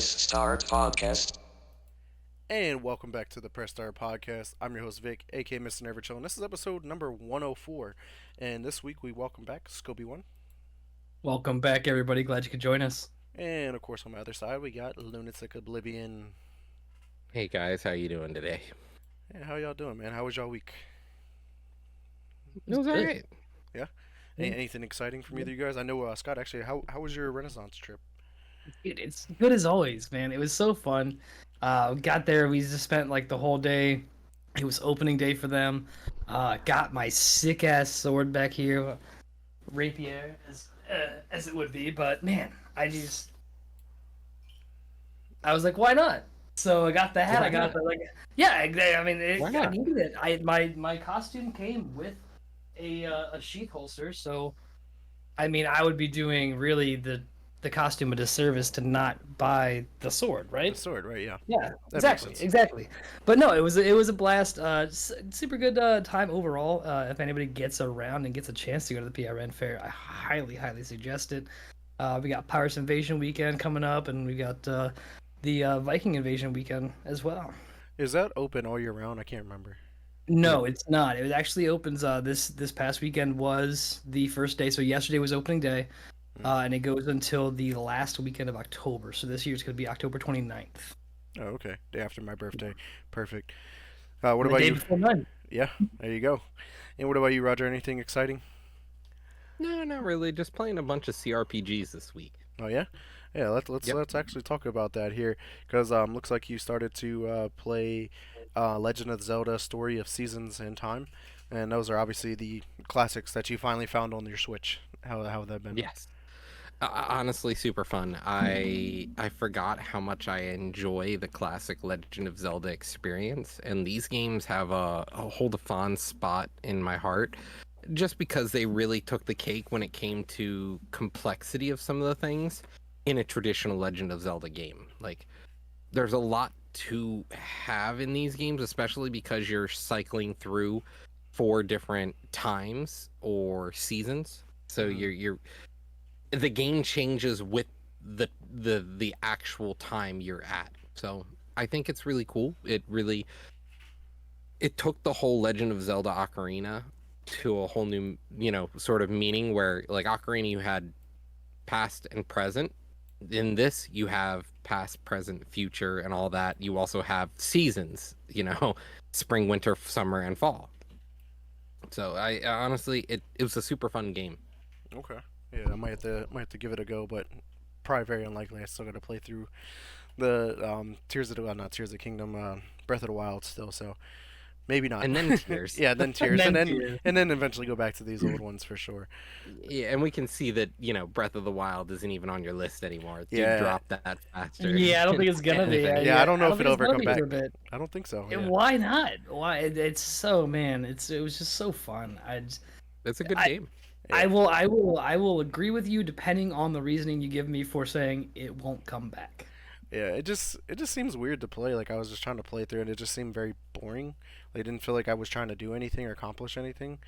Press Start Podcast. And welcome back to the Press Start Podcast. I'm your host Vic, aka Mr. Never Chill, and this is episode number 104. And this week we welcome back Scobie One, Welcome back, everybody. Glad you could join us. and of course on my other side we got Lunatic Oblivion. Hey guys, how you doing today? Hey, how y'all doing, man? How was y'all week? It was good. alright. Yeah. Yeah. Anything exciting from either of you guys? I know Scott. Actually, how was your Renaissance trip? It's good as always, man. It was so fun. Got there. We just spent like the whole day. It was opening day for them. Got my sick ass sword back here, rapier as it would be. But man, I was like, why not? So I got the hat. Why I got not? yeah. I mean, Why I not? needed it. My costume came with a sheath holster, so I mean, I would be doing really the costume a disservice to not buy the sword, right? The sword, right? Yeah. Yeah, That makes exactly, sense. exactly. But no, it was a blast. Super good time overall. If anybody gets around and gets a chance to go to the PRN fair, I highly suggest it. We got Pirates Invasion weekend coming up, and we got the Viking Invasion weekend as well. Is that open all year round? I can't remember. No, it's not. It actually opens this past weekend was the first day. So yesterday was opening day, and it goes until the last weekend of October. So this year it's going to be October 29th. Oh, okay. Day after my birthday. Perfect. What The about day you? before mine. Yeah, there you go. And what about you, Roger? Anything exciting? No, not really. Just playing a bunch of CRPGs this week. Oh yeah, yeah. Let's Yep. let's actually talk about that here, because looks like you started to play Legend of Zelda: Story of Seasons and Time, and those are obviously the classics that you finally found on your Switch. How have that been? Yes. Honestly, super fun. I forgot how much I enjoy the classic Legend of Zelda experience, and these games have a hold a fond spot in my heart, just because they really took the cake when it came to complexity of some of the things in a traditional Legend of Zelda game. Like, there's a lot to have in these games, especially because you're cycling through 4 different times or seasons. So you're the game changes with the actual time you're at. So I think it's really cool. It took the whole Legend of Zelda Ocarina to a whole new, sort of meaning, where like Ocarina you had past and present. In this you have past, present, future, and all that. You also have seasons, spring, winter, summer, and fall. So I honestly, it was a super fun game. Okay. Yeah, I might have to give it a go, but probably very unlikely. I still got to play through the not Tears of the Kingdom, Breath of the Wild still. So maybe not. And then Tears. Yeah, then Tears, Then and Tears. then eventually go back to these old ones for sure. Yeah, and we can see that, Breath of the Wild isn't even on your list anymore. You Yeah. dropped that faster. Yeah, I don't think it's gonna be. Anything. Yeah, I don't know if think it'll it's ever gonna come be back. for a bit. I don't think so. Yeah, Yeah. why not? Why? It's so, man. It was just so fun. It's a good I- game. I will agree with you depending on the reasoning you give me for saying it won't come back. Yeah, it just seems weird to play. Like I was just trying to play through, and it just seemed very boring. Like, I didn't feel like I was trying to do anything or accomplish anything.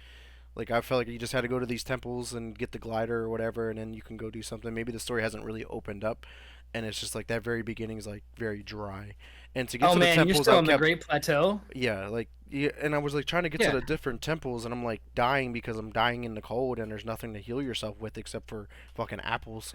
Like I felt like you just had to go to these temples and get the glider or whatever, and then you can go do something. Maybe the story hasn't really opened up, and it's just like that very beginning is like very dry. And to get Oh to the man, you're temples, still I on the kept Great Plateau. yeah, like yeah, and I was like trying to get to Yeah. the different temples, and I'm like dying because I'm dying in the cold, and there's nothing to heal yourself with except for fucking apples.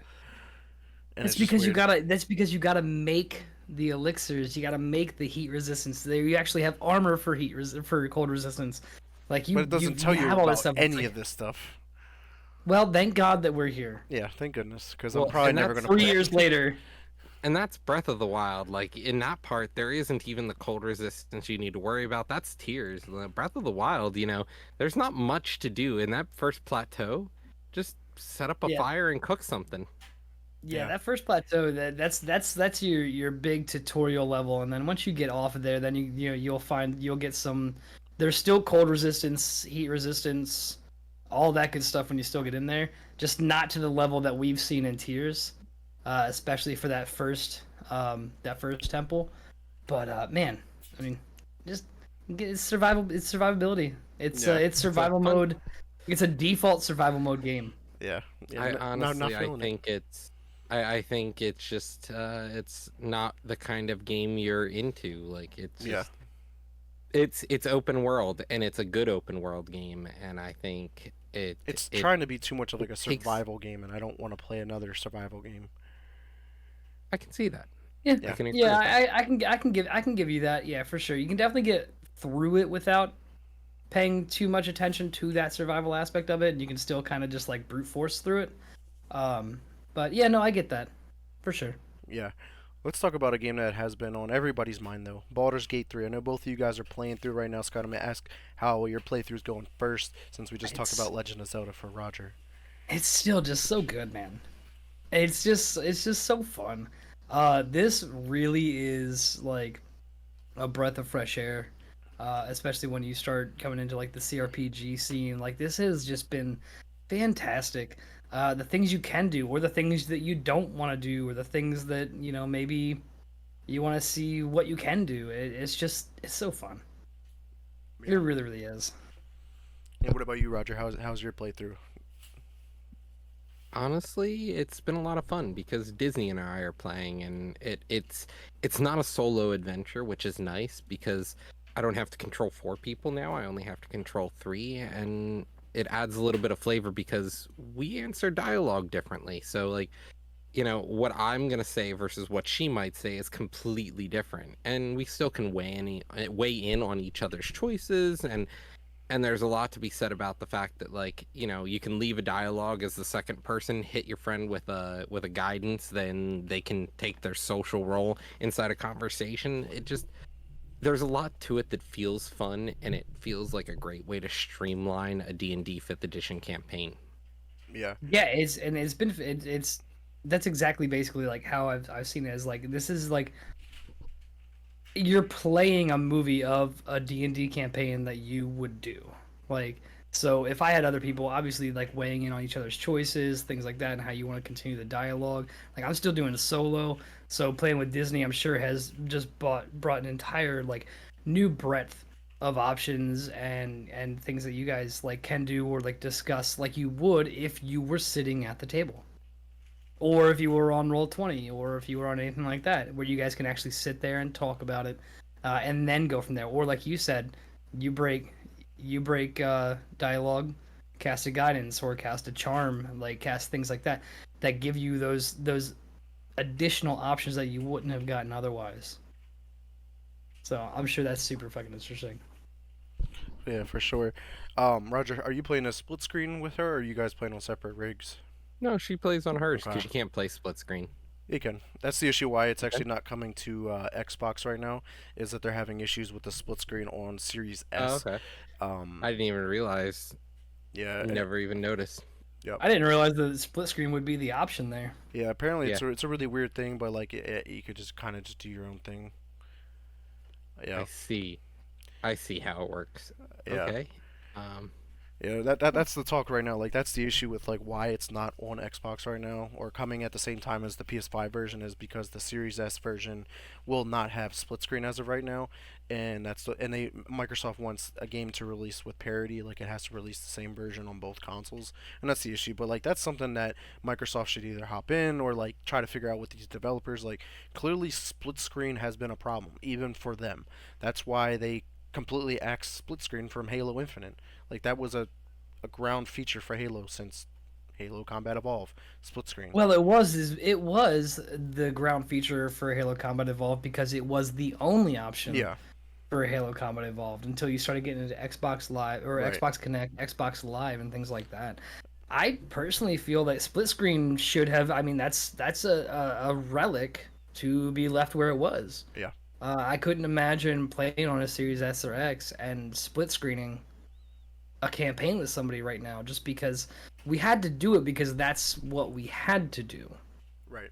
And That's it's just because you weird. gotta. That's because you gotta make the elixirs. You gotta make the heat resistance. There, you actually have armor for for cold resistance. Like you, But it doesn't tell you have all this about stuff. It's any like, of this stuff. well, thank God that we're here. Yeah, thank goodness, because Well, I'm probably and never that's gonna 3 play. years later. And that's Breath of the Wild. Like, in that part, there isn't even the cold resistance you need to worry about. That's Tears. Breath of the Wild, there's not much to do in that first plateau. Just set up a Yeah. fire and cook something. Yeah, Yeah. that first plateau, that's your big tutorial level, and then once you get off of there, then you'll get some. There's still cold resistance, heat resistance, all that good stuff when you still get in there. Just not to the level that we've seen in Tears, especially for that first temple. But man, I mean, just it's survival. It's survivability. It's Yeah, it's survival fun- mode. It's a default survival mode game. Yeah, yeah I not honestly, I feeling it. think it's I think it's just it's not the kind of game you're into. Like it's Yeah, just it's open world and it's a good open world game, and I think it's it trying to be too much of it like a takes. survival game, and I don't want to play another survival game. I can see that. Yeah, I Yeah, can agree yeah, with that. I can give you that. Yeah, for sure. You can definitely get through it without paying too much attention to that survival aspect of it, and you can still kind of just like brute force through it. Um, but yeah, no, I get that for sure. yeah. Let's talk about a game that has been on everybody's mind though. Baldur's Gate 3. I know both of you guys are playing through right now. Scott, I'm gonna ask how your playthrough's going first, since we just talked It's about Legend of Zelda for Roger. it's still just so good, man. It's just so fun. This really is like a breath of fresh air, especially when you start coming into like the CRPG scene. Like this has just been fantastic. The things you can do, or the things that you don't want to do, or the things that maybe you want to see what you can do. It's so fun. It Yeah. really really is. And what about you, Roger? How's your playthrough? Honestly, it's been a lot of fun because Disney and I are playing, and it's not a solo adventure, which is nice because I don't have to control four people now. I only have to control three, and it adds a little bit of flavor because we answer dialogue differently. So like, what I'm gonna say versus what she might say is completely different, and we still can weigh in on each other's choices, and there's a lot to be said about the fact that, like, you can leave a dialogue as the second person, hit your friend with a guidance, then they can take their social role inside a conversation. There's a lot to it that feels fun, and it feels like a great way to streamline a D&D 5th edition campaign. Yeah, Yeah, it's been it's that's exactly basically like how I've seen it as like this is like you're playing a movie of a D&D campaign that you would do. Like, so if I had other people obviously like weighing in on each other's choices, things like that, and how you want to continue the dialogue. Like I'm still doing a solo, so playing with Disney I'm sure has just brought an entire like new breadth of options and things that you guys like can do or like discuss like you would if you were sitting at the table or if you were on roll 20 or if you were on anything like that where you guys can actually sit there and talk about it and then go from there or like you said you break dialogue, cast a guidance or cast a charm, like cast things like that that give you those additional options that you wouldn't have gotten otherwise. So I'm sure that's super fucking interesting. yeah, for sure. Roger, are you playing a split screen with her, or are you guys playing on separate rigs? No, she plays on hers Okay. because you can't play split screen. You can. That's the issue why it's Okay. actually not coming to Xbox right now, is that they're having issues with the split screen on Series Oh, S. okay. Um, I didn't even realize. yeah, and Never even noticed. yep. I didn't realize the split screen would be the option there. Yeah, apparently Yeah, it's a really weird thing, but like you could just kind of just do your own thing. I Yeah, see. I see how it works. yeah. Okay. Um, Yeah, that's the talk right now. Like that's the issue with like why it's not on Xbox right now or coming at the same time as the PS5 version is because the Series S version will not have split screen as of right now, and Microsoft wants a game to release with parity, like it has to release the same version on both consoles, and that's the issue. But like that's something that Microsoft should either hop in or like try to figure out with these developers. Like clearly, split screen has been a problem even for them. That's why they completely axed split screen from Halo Infinite. Like that was a ground feature for Halo since Halo Combat Evolve split screen. Well, it was the ground feature for Halo Combat Evolved because it was the only option Yeah, for Halo Combat Evolved until you started getting into Xbox Live or right, Xbox Connect, Xbox Live, and things like that. I personally feel that split screen should have. I mean, that's a relic to be left where it was. yeah, I couldn't imagine playing on a Series S or X and split screening a campaign with somebody right now, just because we had to do it because that's what we had to do right,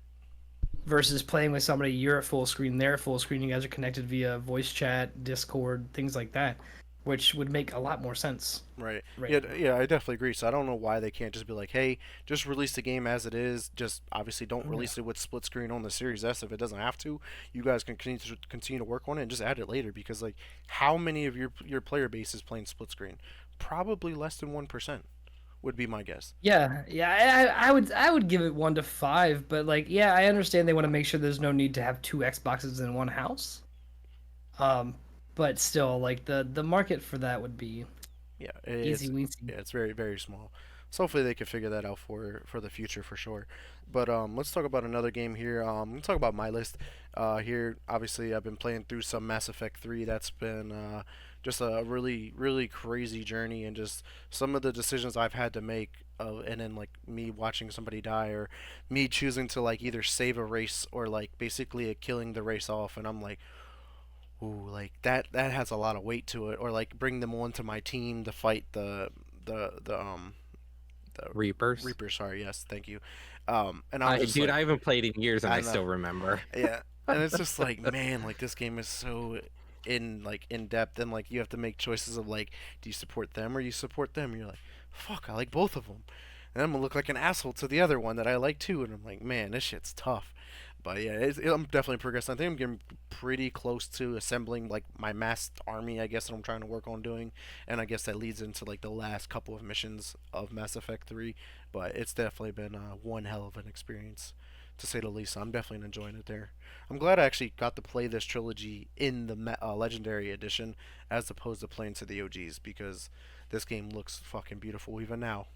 versus playing with somebody you're at full screen, they're at full screen, you guys are connected via voice chat, Discord, things like that, which would make a lot more sense right. right Yeah, now. yeah, I definitely agree. So I don't know why they can't just be like, hey, just release the game as it is. Just obviously don't Yeah. release it with split screen on the Series S if it doesn't have to. You guys can continue to work on it and just add it later because like, how many of your player base is playing split screen? Probably less than 1%. would be my guess. Yeah. I would give it 1 to 5, but like, yeah, I understand they want to make sure there's no need to have two Xboxes in one house. Um, but still, like the market for that would be Yeah, easy it's weensy. yeah, it's very very small. So hopefully they can figure that out for the future for sure. But let's talk about another game here. Let's talk about my list. Here, obviously, I've been playing through some Mass Effect 3. That's been just a really really crazy journey, and just some of the decisions I've had to make. And then like me watching somebody die, or me choosing to like either save a race or like basically killing the race off, and I'm like, ooh, like that has a lot of weight to it. Or like bring them onto my team to fight the Reapers. Reaper. Sorry, yes, thank you. And I was I just dude, like, I haven't played in years and I I know, still remember. yeah. And it's just like, man, like this game is so in depth, and like you have to make choices of like, do you support them or you support them? And you're like, fuck, I like both of them, and I'm gonna look like an asshole to the other one that I like too. And I'm like, man, this shit's tough. But yeah, I'm definitely progressing. I think I'm getting pretty close to assembling like my masked army, I guess, that I'm trying to work on doing, and I guess that leads into like the last couple of missions of Mass Effect 3. But it's definitely been one hell of an experience, to say the least. So I'm definitely enjoying it there. I'm glad I actually got to play this trilogy in the Legendary Edition as opposed to playing to the OGs, because this game looks fucking beautiful even now.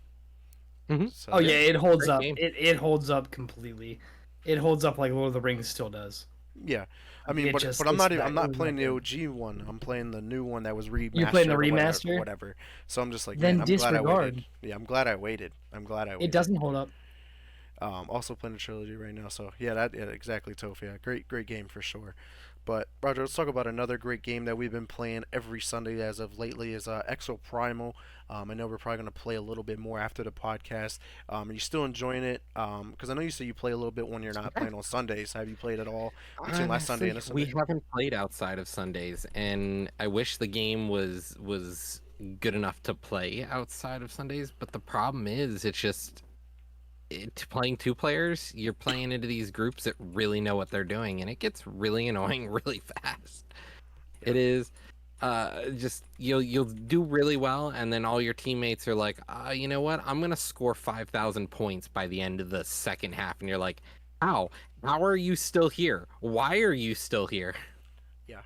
Hmm. So Oh yeah, yeah, it holds Great up. game. It holds up completely. It holds up like Lord of the Rings still does. yeah. I Like mean, it but just I'm it's not that I'm it not was that playing the good. OG one. I'm playing the new one that was You playing the remastered or remaster? whatever. So I'm just like, man, Then I'm glad I waited. disregard. Yeah, I'm glad I waited. I'm glad I It waited. doesn't hold up. Also playing the trilogy right now. So yeah, that yeah, exactly, Toph. Yeah, great game for sure. But Roger, let's talk about another great game that we've been playing every Sunday as of lately is Exo Primal. I know we're probably gonna play a little bit more after the podcast. Are you still enjoying it? Because I know you say you play a little bit when you're not Yeah. playing on Sundays. Have you played at all between last Sunday and Honestly, this we Sunday? haven't played outside of Sundays, and I wish the game was good enough to play outside of Sundays. But the problem is, it's just playing two players. You're playing into these groups that really know what they're doing, and it gets really annoying really fast. Yeah. It is. Just you'll do really well, and then all your teammates are like, you know what? I'm gonna score 5,000 points by the end of the second half, and you're like, how? How are you still here? Why are you still here? Yeah.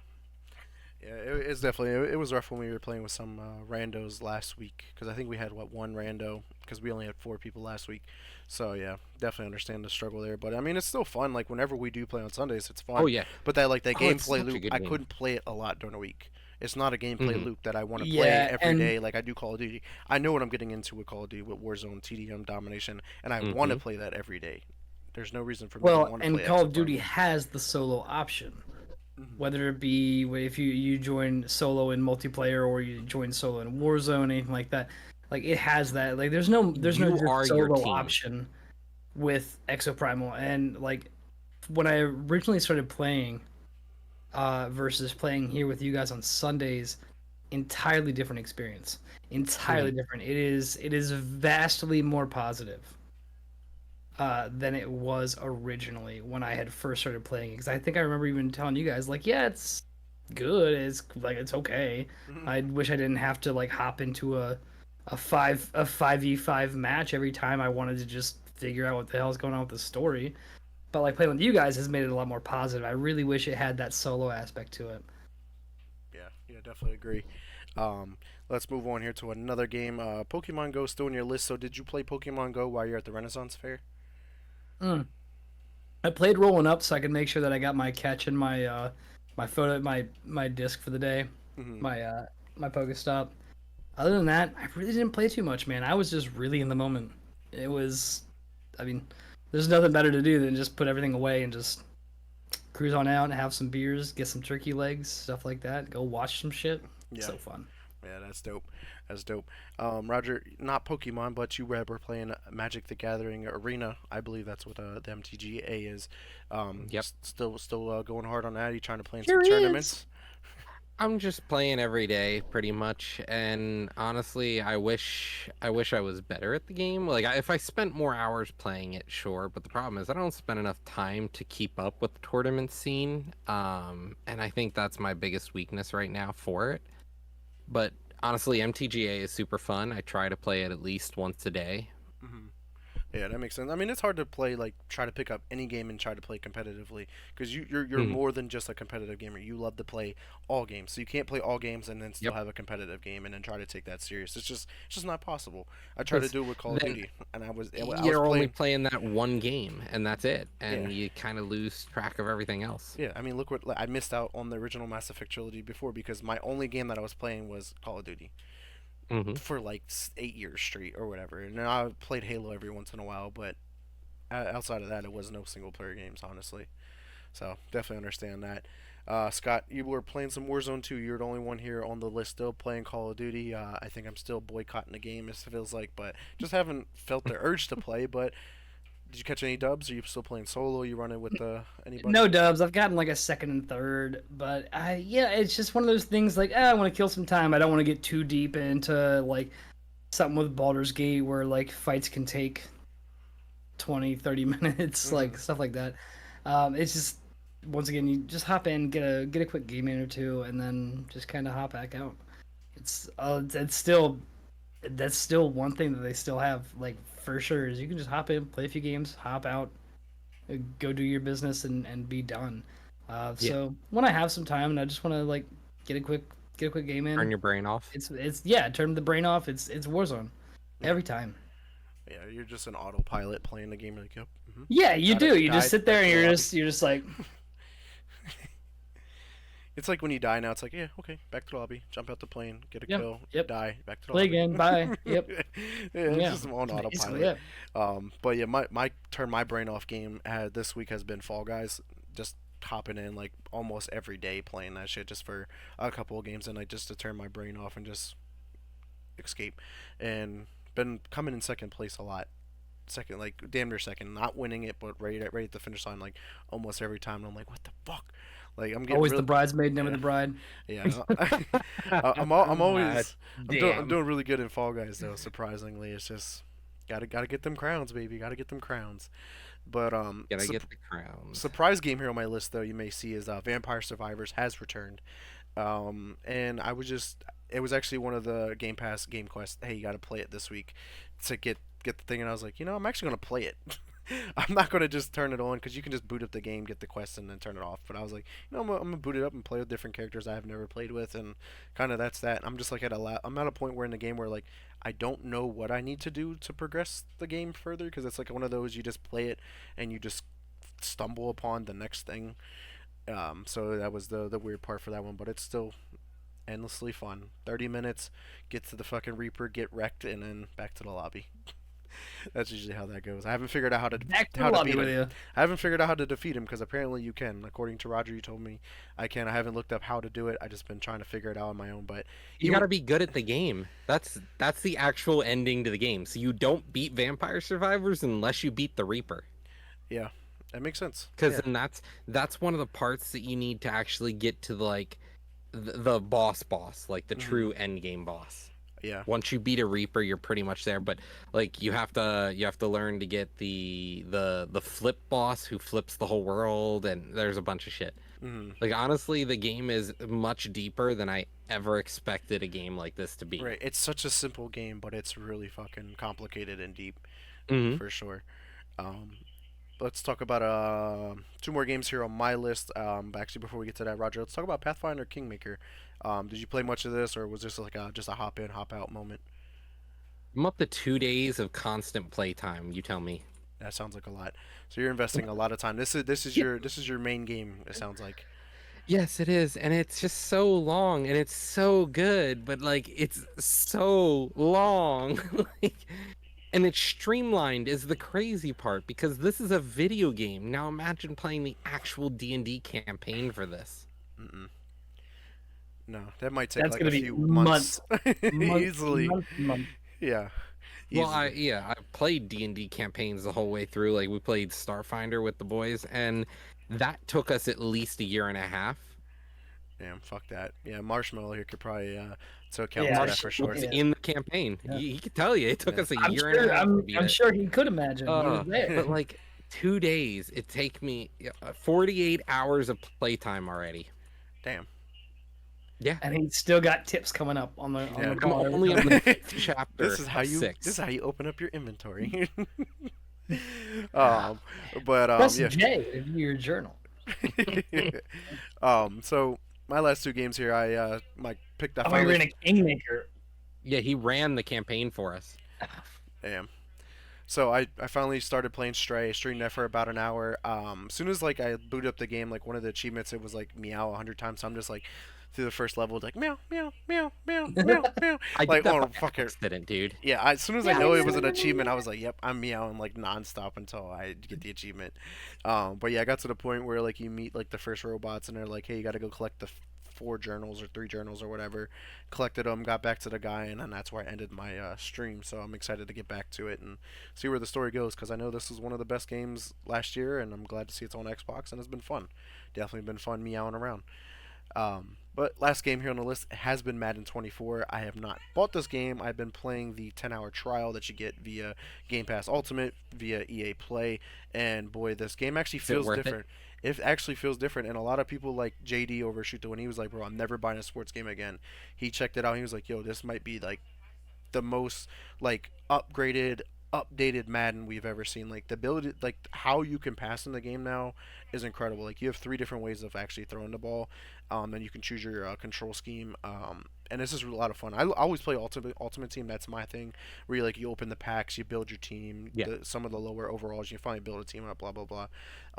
Yeah, it's definitely it was rough when we were playing with some randos last week, because I think we had what one rando, because we only had four people last week. So yeah, definitely understand the struggle there. But I mean, it's still fun. Like whenever we do play on Sundays, it's Oh fun. yeah. But that like that Oh, it's gameplay such a loop, good I game. couldn't play it a lot during the week. It's not a gameplay Hmm. loop that I want to play Yeah, every and day like I do Call of Duty. I know what I'm getting into with Call of Duty, with Warzone, TDM domination, and I want to Hmm. play that every day. There's no reason for me to well, want to and play Call Exo of Duty Primal. has the solo option. Hmm. Whether it be if you join solo in multiplayer or you join solo in Warzone, anything like that, like it has that. Like there's no You just are your solo team. option with Exoprimal. And like when I originally started playing, versus playing here with you guys on Sundays, entirely different experience. Entirely different. It is vastly more positive than it was originally when I had first started playing. Because I think I remember even telling you guys like, yeah, it's good. It's like it's okay. Hmm. I wish I didn't have to like hop into a 5v5 match every time I wanted to just figure out what the hell's going on with the story. But like playing with you guys has made it a lot more positive. I really wish it had that solo aspect to it. Yeah, yeah, definitely agree. Um, let's move on here to another game. Pokemon Go still on your list. So did you play Pokemon Go while you're at the Renaissance Fair? Mm. I played rolling up so I could make sure that I got my catch in my photo my disc for the day, Hmm. my my Pokestop. Other than that, I really didn't play too much, man. I was just really in the moment. It was, I mean, there's nothing better to do than just put everything away and just cruise on out and have some beers, get some turkey legs, stuff like that. Go watch some shit. Yeah, So fun. yeah, that's dope. That's dope. Roger, not Pokemon, but you were playing Magic the Gathering Arena. I believe that's what the MTGA is. Yep. Still going hard on that. You trying to play in some Sure is. tournaments? I'm just playing every day pretty much, and honestly, I wish I was better at the game. Like if I spent more hours playing it, sure, but the problem is I don't spend enough time to keep up with the tournament scene. And I think that's my biggest weakness right now for it. But Honestly, MTGA is super fun. I try to play it at least once a day. Hmm. Yeah, that makes sense. I mean, it's hard to play like try to pick up any game and try to play competitively because you're Mhm. more than just a competitive gamer. You love to play all games, so you can't play all games and then still Yep. have a competitive game and then try to take that serious. It's just not possible. I tried to Because do it with Call of then Duty, and I was you're only playing. playing that one game, and that's it. Yeah, And you kind of lose track of everything else. yeah. I mean, look what I missed out on the original Mass Effect trilogy before because my only game that I was playing was Call of Duty Hmm. for like 8 years straight or whatever. And then I played Halo every once in a while, but outside of that, it was no single player games, honestly. So definitely understand that. Scott, you were playing some Warzone 2. You're the only one here on the list still playing Call of Duty. I think I'm still boycotting the game, it feels like, but just haven't felt the urge to play. But did you catch any dubs? Are you still playing solo? Are you running with anybody? No dubs. I've gotten like a second and third, but yeah, it's just one of those things like I want to kill some time. I don't want to get too deep into like something with Baldur's Gate where like fights can take 20, 30 minutes, Hmm. like stuff like that. It's just once again you just hop in, get a quick game in or two, and then just kind of hop back out. It's still that's still one thing that they still have like for sure is you can just hop in, play a few games, hop out, go do your business and be done. Yeah. So when I have some time and I just want to like get a quick get a quick game Turn in, your brain off. it's yeah, turn the brain off. It's Warzone Yeah, every time. yeah. You're just an autopilot playing the game. You're like, yep. Yeah, you Got it. do. You just Died. sit Back there to and the lobby. you're just like, It's like when you die now. It's like, yeah, okay, back to the lobby. Jump out the plane, get a yep, kill, yep, die, back to the play lobby. again, bye. Yep, Yeah, it's yeah, just on basically, autopilot. yeah. But yeah, my turn my brain off game this week has been Fall Guys. Just hopping in like almost every day playing that shit just for a couple of games and like just to turn my brain off and just escape. And been coming in second place a lot. Second, like damn near second, not winning it, but right at the finish line, like almost every time. And I'm like, what the fuck? Like I'm getting Always real. the bridesmaid, never Yeah, the bride. yeah. I'm always I'm Damn. doing really good in Fall Guys though. Surprisingly, it's just gotta get them crowns, baby. Gotta get them crowns. But Gotta get the crowns. surprise game here on my list though you may see is Vampire Survivors has returned. And I was just it was actually one of the Game Pass game quests. Hey, you gotta play it this week to get the thing. And I was like, I'm actually gonna play it. I'm not gonna just turn it on because you can just boot up the game, get the quest, and then turn it off. But I was like, I'm gonna boot it up and play with different characters I've never played with, and kind of that's that. I'm just like I'm at a point where in the game where like I don't know what I need to do to progress the game further because it's like one of those you just play it and you just stumble upon the next thing. So that was the weird part for that one, but it's still endlessly fun. 30 minutes, get to the fucking Reaper, get wrecked, and then back to the lobby. That's usually how that goes. I haven't figured out Back to the how to lobby beat with him. you. I haven't figured out how to defeat him because apparently you can. According to Roger, you told me I can. I haven't looked up how to do it. I just been trying to figure it out on my own. But You even gotta be good at the game. That's the actual ending to the game. So you don't beat Vampire Survivors unless you beat the Reaper. yeah, that makes sense. Because Yeah. then that's one of the parts that you need to actually get to like the boss, like the Hmm. true end game boss. Yeah. Once you beat a Reaper, you're pretty much there. But like you have to learn to get the flip boss who flips the whole world, and there's a bunch of shit. Hmm. Like honestly, the game is much deeper than I ever expected a game like this to be. Right. It's such a simple game, but it's really fucking complicated and deep Hmm. for sure. Um, let's talk about two more games here on my list. But actually, before we get to that, Roger, let's talk about Pathfinder Kingmaker. Did you play much of this, or was this like just a hop in, hop out moment? I'm up to 2 days of constant playtime. You tell me. That sounds like a lot. So you're investing a lot of time. This is Yeah. your main game. It sounds like. Yes, it is, and it's just so long, and it's so good, but like it's so long, like, and it's streamlined is the crazy part because this is a video game. Now imagine playing the actual D&D campaign for this. Mm-mm. No, that might take That's like a gonna be few months, months, months, easily. months, months. Yeah, Well, easily. I played D&D campaigns the whole way through. Like we played Starfinder with the boys, and that took us at least a year and a half. Damn, fuck that. Yeah, Marshmallow here could probably to account Yeah, for that for Marshall sure. was yeah. in the campaign. Yeah. He could tell you it took Yeah. us a I'm year and a sure. half to beat I'm it. sure he could imagine. He was there. But like 2 days, it take me 48 hours of playtime already. Damn. Yeah. and he's still got tips coming up on the Yeah. call. I'm every only time. on the 5th chapter This is how of you 6. this is how you open up your inventory. Ah. um, but Press yeah. J to view your journal. So my last two games here, I Oh, you're finally in a Kingmaker. Yeah, he ran the campaign for us. am. So I finally started playing Stray. I streamed that for about an hour. As soon as like I booted up the game, like one of the achievements, it was like meow 100 times. So I'm just like through the first level, like meow meow meow meow meow meow. I did Like that oh by fuck it. accident, dude. Yeah, as soon as I Yeah, know it yeah, was an yeah, yeah, achievement, I yeah. was like, "Yep, I'm meowing like nonstop until I get the achievement." But yeah, I got to the point where like you meet like the first robots, and they're like, "Hey, you got to go collect the 4 journals or 3 journals or whatever." Collected them, got back to the guy, and then that's where I ended my stream. So I'm excited to get back to it and see where the story goes because I know this was one of the best games last year, and I'm glad to see it's on Xbox and it's been fun. Definitely been fun meowing around. But last game here on the list has been Madden 24. I have not bought this game. I've been playing the 10-hour trial that you get via Game Pass Ultimate, via EA Play, and boy, this game actually Is it feels worth it? different. It actually feels different, and a lot of people like JD overshoot the when he was like, "Bro, I'm never buying a sports game again." He checked it out. He was like, "Yo, this might be like the most like upgraded, updated Madden we've ever seen. Like the ability, like how you can pass in the game now is incredible. Like you have 3 different ways of actually throwing the ball, and you can choose your control scheme. And this is a lot of fun. I always play Ultimate Team. That's my thing. Where you like you open the packs, you build your team. Yeah. Some of the lower overalls, you finally build a team up. Blah blah blah.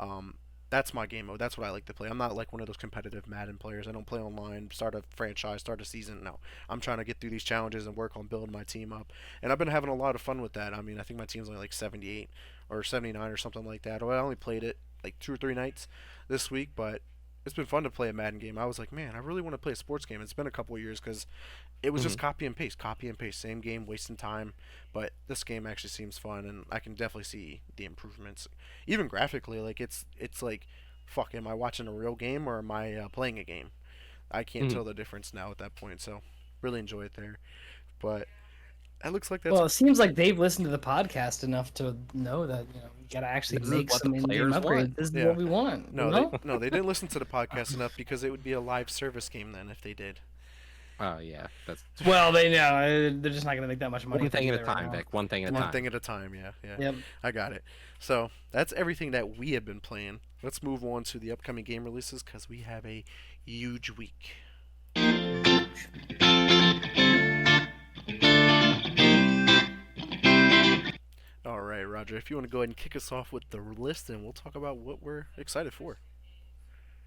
Um, that's my game mode. That's what I like to play. I'm not like one of those competitive Madden players. I don't play online, start a franchise, start a season. No, I'm trying to get through these challenges and work on building my team up. And I've been having a lot of fun with that. I mean, I think my team's only like 78 or 79 or something like that. Well, I only played it like 2 or 3 nights this week, but it's been fun to play a Madden game. I was like, man, I really want to play a sports game. It's been a couple of years because it was just Mhm. copy and paste, same game, wasting time. But this game actually seems fun, and I can definitely see the improvements, even graphically. Like it's like, fuck, am I watching a real game or am I playing a game? I can't Mhm. tell the difference now at that point. So really enjoy it there. But it looks like that's Well, it seems like they've listened to the podcast enough to know that we gotta actually This is make what the some in-game players want. upgrades. This is yeah. what we want. No, they didn't listen to the podcast enough because it would be a live service game then if they did. Oh yeah, that's Well, they know they're just not gonna make that much money. one if they thing do at a that right time, now. Vic. One thing at a One time. thing at a time, yeah, yeah. Yep. I got it. So that's everything that we have been playing. Let's move on to the upcoming game releases because we have a huge week. All right, Roger, if you want to go ahead and kick us off with the list, and we'll talk about what we're excited for.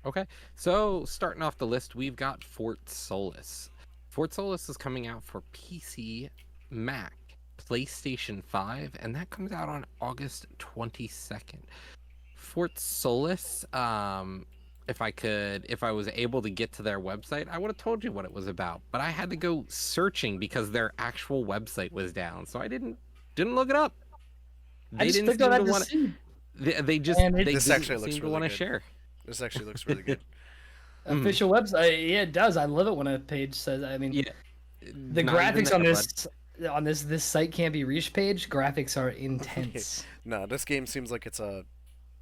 Okay, so starting off the list, we've got Fort Solis. Fort Solis is coming out for PC, Mac, PlayStation 5, and that comes out on August 22nd. Fort Solis, if I was able to get to their website, I would have told you what it was about, but I had to go searching because their actual website was down, so I didn't look it up. I They just didn't clicked on seem to that to want see. they And they it's This actually didn't looks seem to really want to good. share. This actually looks really good. official website. Yeah, it does. I love it when a page says. I mean, Yeah. the Not even graphics on there, bud. this site can't be reached page. Graphics are intense. No, this game seems like it's a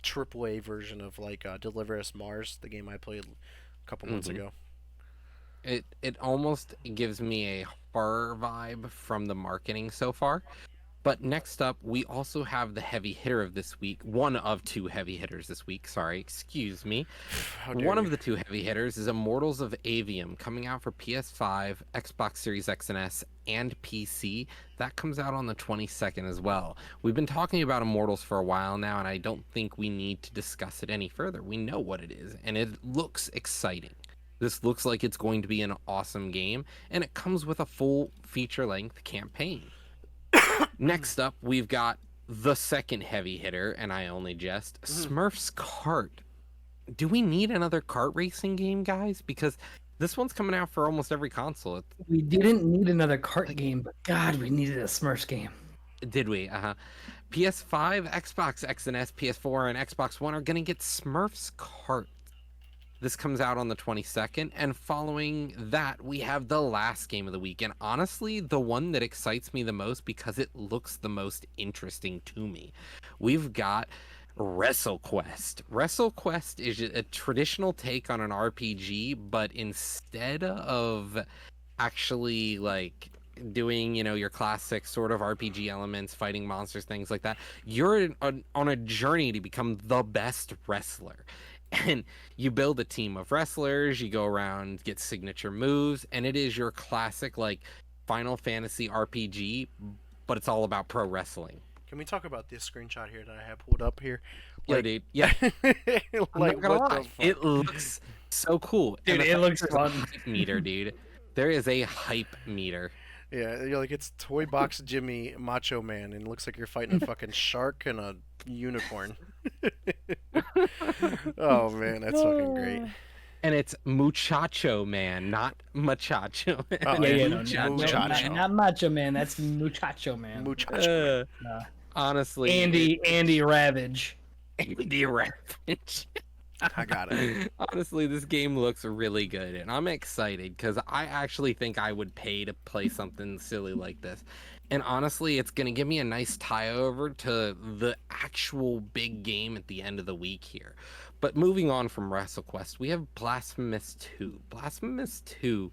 AAA version of like Deliver Us Mars, the game I played a couple months Mhm. ago. It almost gives me a horror vibe from the marketing so far. But next up, we also have the heavy hitter of this week. One of 2 heavy hitters this week. Sorry, excuse me. How dare One you? of the 2 heavy hitters is Immortals of Avium, coming out for PS5, Xbox Series X and S, and PC. That comes out on the 22nd as well. We've been talking about Immortals for a while now, and I don't think we need to discuss it any further. We know what it is, and it looks exciting. This looks like it's going to be an awesome game, and it comes with a full feature-length campaign. Next up, we've got the second heavy hitter, and I only jest, Smurfs Kart. Do we need another kart racing game, guys? Because this one's coming out for almost every console. We didn't need another cart game, but God, we needed a Smurfs game. Did we? PS5, Xbox X and S, PS4, and Xbox One are going to get Smurfs Kart. This comes out on the 22nd, and following that, we have the last game of the week. And honestly, the one that excites me the most because it looks the most interesting to me. We've got WrestleQuest. WrestleQuest is a traditional take on an RPG, but instead of actually like doing, your classic sort of RPG elements, fighting monsters, things like that, you're on a journey to become the best wrestler. And you build a team of wrestlers, you go around, get signature moves, and it is your classic like Final Fantasy RPG, but it's all about pro wrestling. Can we talk about this screenshot here that I have pulled up here? Yo, Like, dude, yeah, I'm like not gonna what the lie, fuck? it looks so cool. Dude, And the it fact looks there's fun. a hype meter, dude. There is a hype meter. Yeah, you're like it's Toy Box Jimmy Macho Man, and it looks like you're fighting a fucking shark and a unicorn. Oh man, that's fucking great. And it's Muchacho Man, not Machacho Man. Oh, Yeah, yeah, yeah, no, no, muchacho. not Macho Man. That's Muchacho Man. Muchacho. Uh, Uh, honestly, Andy Ravage. Andy Ravage. I got it. Honestly, this game looks really good, and I'm excited because I actually think I would pay to play something silly like this. And honestly, it's gonna give me a nice tie over to the actual big game at the end of the week here. But moving on from WrestleQuest, we have Blasphemous 2. Blasphemous 2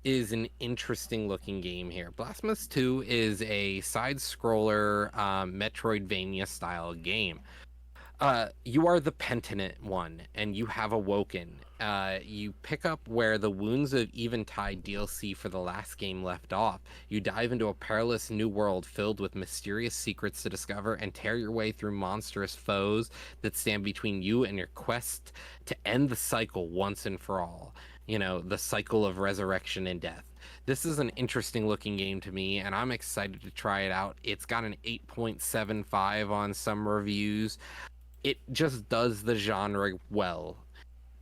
is an interesting looking game here. Blasphemous 2 is a side scroller Metroidvania style game. You are the penitent one, and you have awoken. You pick up where the Wounds of Eventide DLC for the last game left off. You dive into a perilous new world filled with mysterious secrets to discover and tear your way through monstrous foes that stand between you and your quest to end the cycle once and for all. The cycle of resurrection and death. This is an interesting looking game to me, and I'm excited to try it out. It's got an 8.75 on some reviews. It just does the genre well.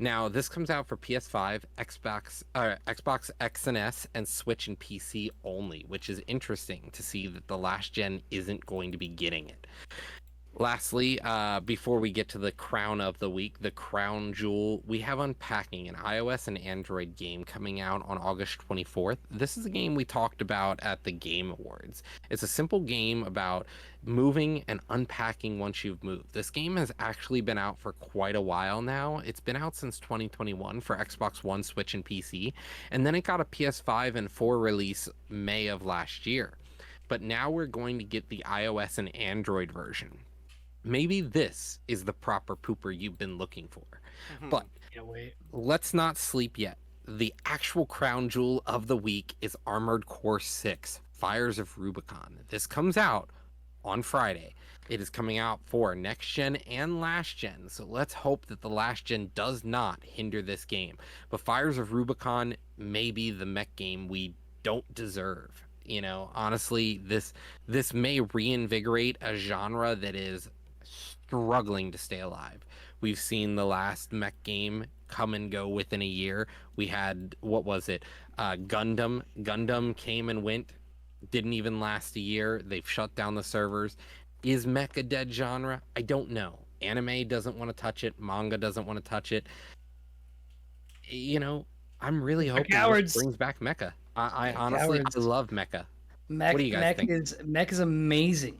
Now, this comes out for PS5, Xbox X and S, and Switch and PC only, which is interesting to see that the last gen isn't going to be getting it. Lastly, before we get to the crown of the week, the crown jewel, we have Unpacking, an iOS and Android game coming out on August 24th. This is a game we talked about at the Game Awards. It's a simple game about moving and unpacking once you've moved. This game has actually been out for quite a while now. It's been out since 2021 for Xbox One, Switch, and PC, and then it got a PS5 and 4 release May of last year. But now we're going to get the iOS and Android version. Maybe this is the proper pooper you've been looking for. But wait. let's not sleep yet. The actual crown jewel of the week is Armored Core 6, Fires of Rubicon. This comes out on Friday. It is coming out for next gen and last gen, so let's hope that the last gen does not hinder this game. But Fires of Rubicon may be the mech game we don't deserve. Honestly, this may reinvigorate a genre that is struggling to stay alive. We've seen the last mech game come and go within a year. We had, what was it? Gundam. Gundam came and went, didn't even last a year. They've shut down the servers. Is mech a dead genre? I don't know. Anime doesn't want to touch it. Manga doesn't want to touch it. I'm really hoping this brings back mecha. I honestly, I love mecha. Mech, What do you guys think? Mech is amazing.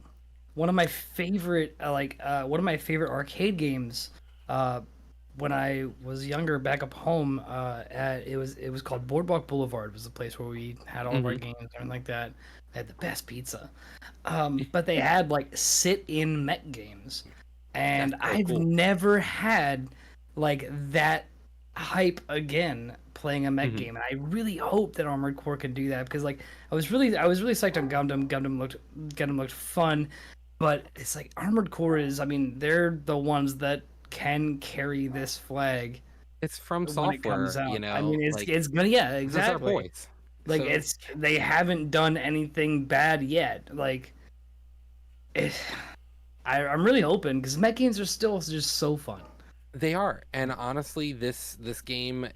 One of my favorite, one of my favorite arcade games. When I was younger, back up home, it was called Boardwalk Boulevard. Was the place where we had all of our games and everything like that. They had the best pizza, but they had like sit-in mech games, and I've never had like that hype again playing a mech game, and I really hope that Armored Core can do that because like I was really psyched on Gundam. Gundam looked fun, but it's like Armored Core is. I mean, they're the ones that can carry this flag. It's from when software, it comes out. I mean, like, it's gonna, yeah, those are exactly. boys. Like So- they haven't done anything bad yet. Like, I'm really hoping because mech games are still just so fun. They are, and honestly, this game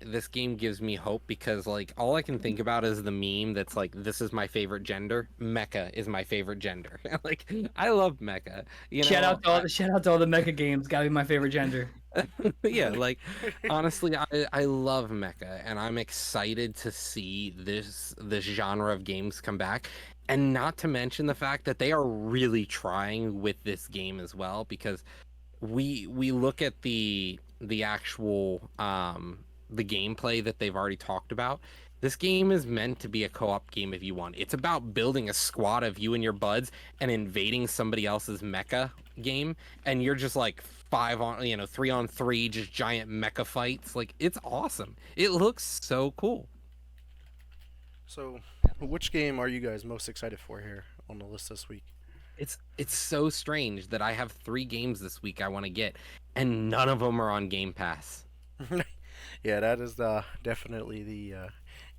gives me hope because like all I can think about is the meme that's like, "This is my favorite gender. Mecha is my favorite gender." Like, I love mecha. Shout out to all the mecha games. Gotta be my favorite gender. Yeah, like honestly, I love mecha, and I'm excited to see this genre of games come back, and not to mention the fact that they are really trying with this game as well because we look at the actual the gameplay that they've already talked about. This game is meant to be a co-op game if you want. It's about building a squad of you and your buds and invading somebody else's mecha game, and you're just like 3-on-3, just giant mecha fights. Like, it's awesome. It looks so cool. So, which game are you guys most excited for here on the list this week? It's so strange that I have 3 games this week I want to get, and none of them are on Game Pass. Yeah, that is definitely the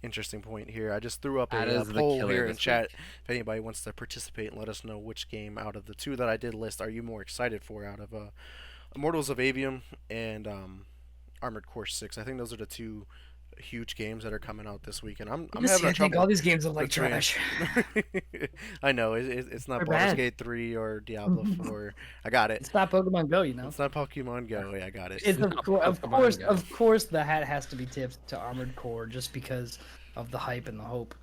interesting point here. I just threw up That a is the poll killer here in this chat. week. If anybody wants to participate and let us know which game out of the 2 that I did list are you more excited for out of Immortals of Avium and Armored Core 6. I think those are the 2 huge games that are coming out this week, and I'm having I think all trouble these games look like between. trash. I know it's not They're Baldur's bad. Gate 3 or Diablo 4. I got it. It's not Pokemon Go, you know. It's not Pokemon Go. Yeah, I got it. It's Not of Pokemon course, Go. the hat has to be tipped to Armored Core just because of the hype and the hope.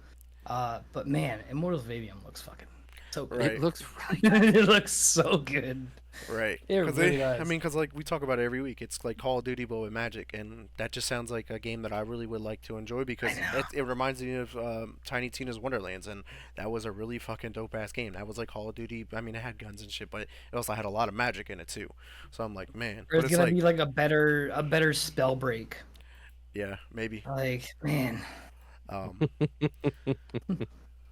But man, Immortals of Avium looks fucking so good. Right. It looks really It looks so good. Right. It really I does. mean, because like we talk about it every week, it's like Call of Duty but with magic, and that just sounds like a game that I really would like to enjoy because it reminds me of Tiny Tina's Wonderlands, and that was a really fucking dope ass game. That was like Call of Duty. I mean, it had guns and shit, but it also had a lot of magic in it too. So I'm like, man, but There's it's gonna like, be like a better spell break. yeah, maybe. Like, man. Um,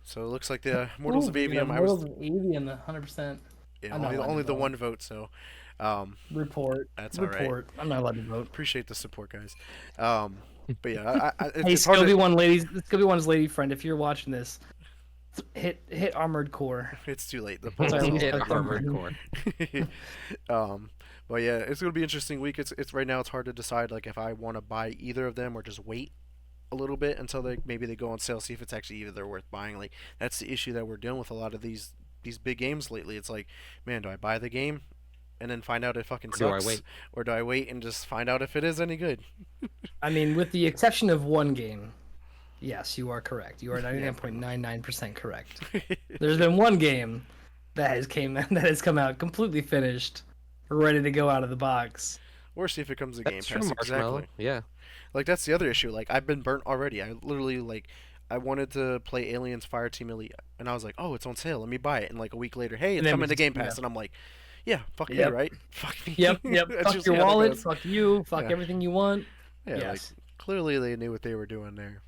so it looks like the Immortals of Avium. I was Immortals of Avium, 100%. yeah, I'm not allowed only to the vote. one vote, so Report. that's all right. Report. I'm not allowed to vote. Appreciate the support, guys. But yeah, Hey, it's hard to. Scooby One's lady friend, if you're watching this, hit Armored Core. It's too late. The Sorry, polls we are did all Armored over. Core. But yeah, it's gonna be an interesting week. It's right now. It's hard to decide like if I want to buy either of them or just wait a little bit until maybe they go on sale. See if it's actually either they're worth buying. Like that's the issue that we're dealing with a lot of these big games lately. It's like, man, do I buy the game and then find out it fucking Or do I sucks, wait? or do I wait and just find out if it is any good? I mean, with the exception of one game, yes, you are correct. You are 99.99% correct. There's been one game that has come out completely finished, ready to go out of the box. Or see if it comes to Game That's true, Pass. Marshmallow. Exactly. Yeah. Like that's the other issue. Like I've been burnt already. I literally like I wanted to play Aliens Fireteam Elite, and I was like, oh, it's on sale. Let me buy it. And like a week later, hey, And it's then coming to it's- Game Pass, yeah. and I'm like, yeah, fuck me, Yep. right? Fuck me. Yep. That's Fuck just your how that wallet. goes. Fuck you. Fuck Yeah. everything you want. Yeah, like Yes. clearly they knew what they were doing there.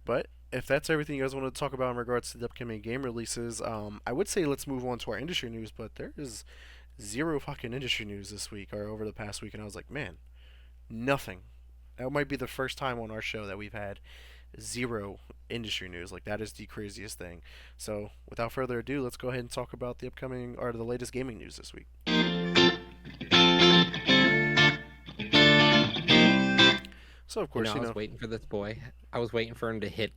But if that's everything you guys want to talk about in regards to the upcoming game releases, I would say let's move on to our industry news. But there is zero fucking industry news this week or over the past week, and I was like, man, nothing. That might be the first time on our show that we've had zero industry news. Like that is the craziest thing. So without further ado, let's go ahead and talk about the upcoming or the latest gaming news this week. So of course, I was waiting for this boy. I was waiting for him to hit,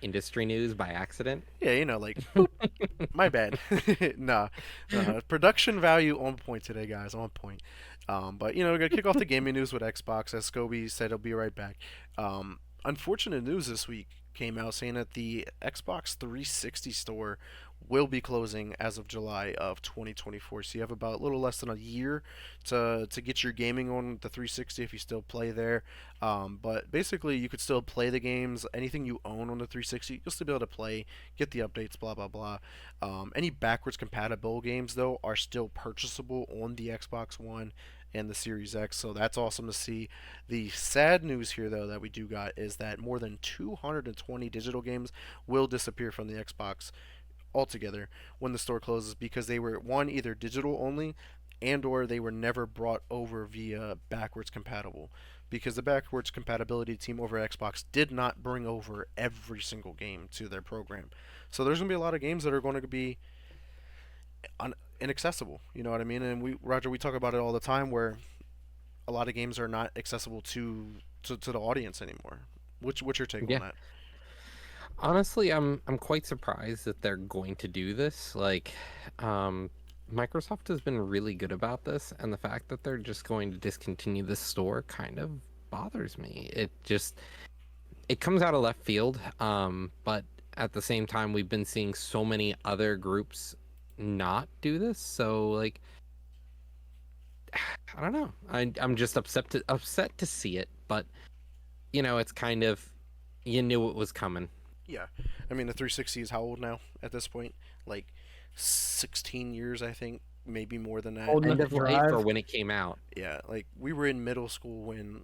industry news by accident. yeah, like, boop, my bad. nah, production value on point today, guys, on point. But we're gonna kick off the gaming news with Xbox. As Scobie said, he'll be right back. Unfortunate news this week came out saying that the Xbox 360 store will be closing as of July of 2024. So you have about a little less than a year to get your gaming on the 360 if you still play there. But basically, you could still play the games. Anything you own on the 360, you'll still be able to play, get the updates, blah blah blah. Any backwards compatible games though are still purchasable on the Xbox One and the Series X, so that's awesome to see. The sad news here, though, that we do got is that more than 220 digital games will disappear from the Xbox altogether when the store closes because they were one either digital only and or they were never brought over via backwards compatible because the backwards compatibility team over at Xbox did not bring over every single game to their program. So there's going to be a lot of games that are going to be inaccessible, you know what I mean? And we talk about it all the time where a lot of games are not accessible to the audience anymore. What's your take on that? Honestly, I'm quite surprised that they're going to do this. Like, Microsoft has been really good about this, and the fact that they're just going to discontinue the store kind of bothers me. It comes out of left field, but at the same time, we've been seeing so many other groups not do this. So, like, I don't know. I'm just upset to see it, but it's kind of you knew it was coming. Yeah, I mean the 360 is how old now at this point? Like 16 years, I think, maybe more than that. Old enough End to of life or drive. when it came out. Yeah, like we were in middle school when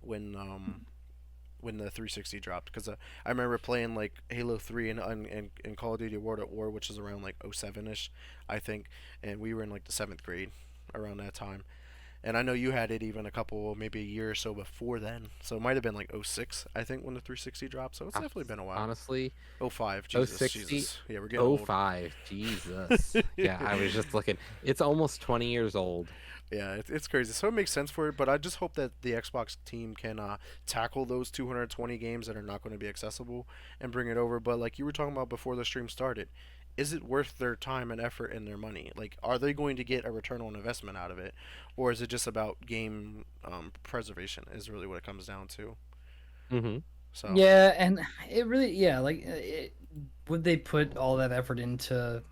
the 360 dropped because I remember playing like Halo 3 and Call of Duty World at War, which is around like 07ish, I think, and we were in like the 7th grade around that time. And I know you had it even a couple, maybe a year or so before then. So it might have been like '06, I think, when the 360 dropped. So it's definitely been a while. Honestly, '05, oh Jesus, 60, Jesus. Yeah, we're getting oh old. 05, Jesus. Yeah, I was just looking. It's almost 20 years old. Yeah, it's crazy. So it makes sense for it, but I just hope that the Xbox team can tackle those 220 games that are not going to be accessible and bring it over. But like you were talking about before the stream started, is it worth their time and effort and their money? Like, are they going to get a return on investment out of it, or is it just about game preservation? Is really what it comes down to. Hmm. So Yeah, and it really, yeah, like, would they put all that effort into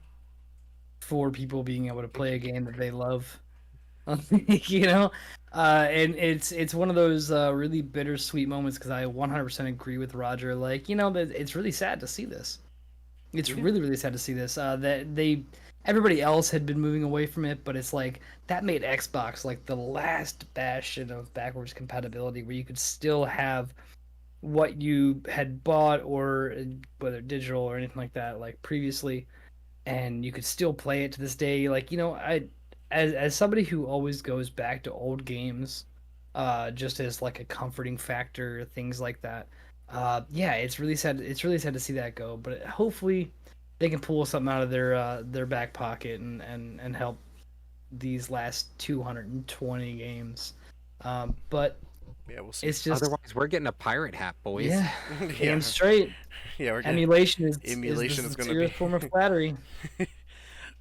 for people being able to play a game that they love? you know, and it's one of those really bittersweet moments because I 100% agree with Roger. Like, that it's really sad to see this. It's yeah, really really sad to see this. That everybody else had been moving away from it, but it's like that made Xbox like the last bastion of backwards compatibility where you could still have what you had bought or whether digital or anything like that like previously, and you could still play it to this day. Like, I as somebody who always goes back to old games, just as like a comforting factor, things like that. Yeah, it's really sad. It's really sad to see that go, but hopefully they can pull something out of their back pocket and help these last 220 games. But yeah, we'll see. it's just Otherwise, we're getting a pirate hat, boys. yeah, yeah, damn straight. yeah, we're getting Emulation is the emulation is going to be sincerest form of flattery.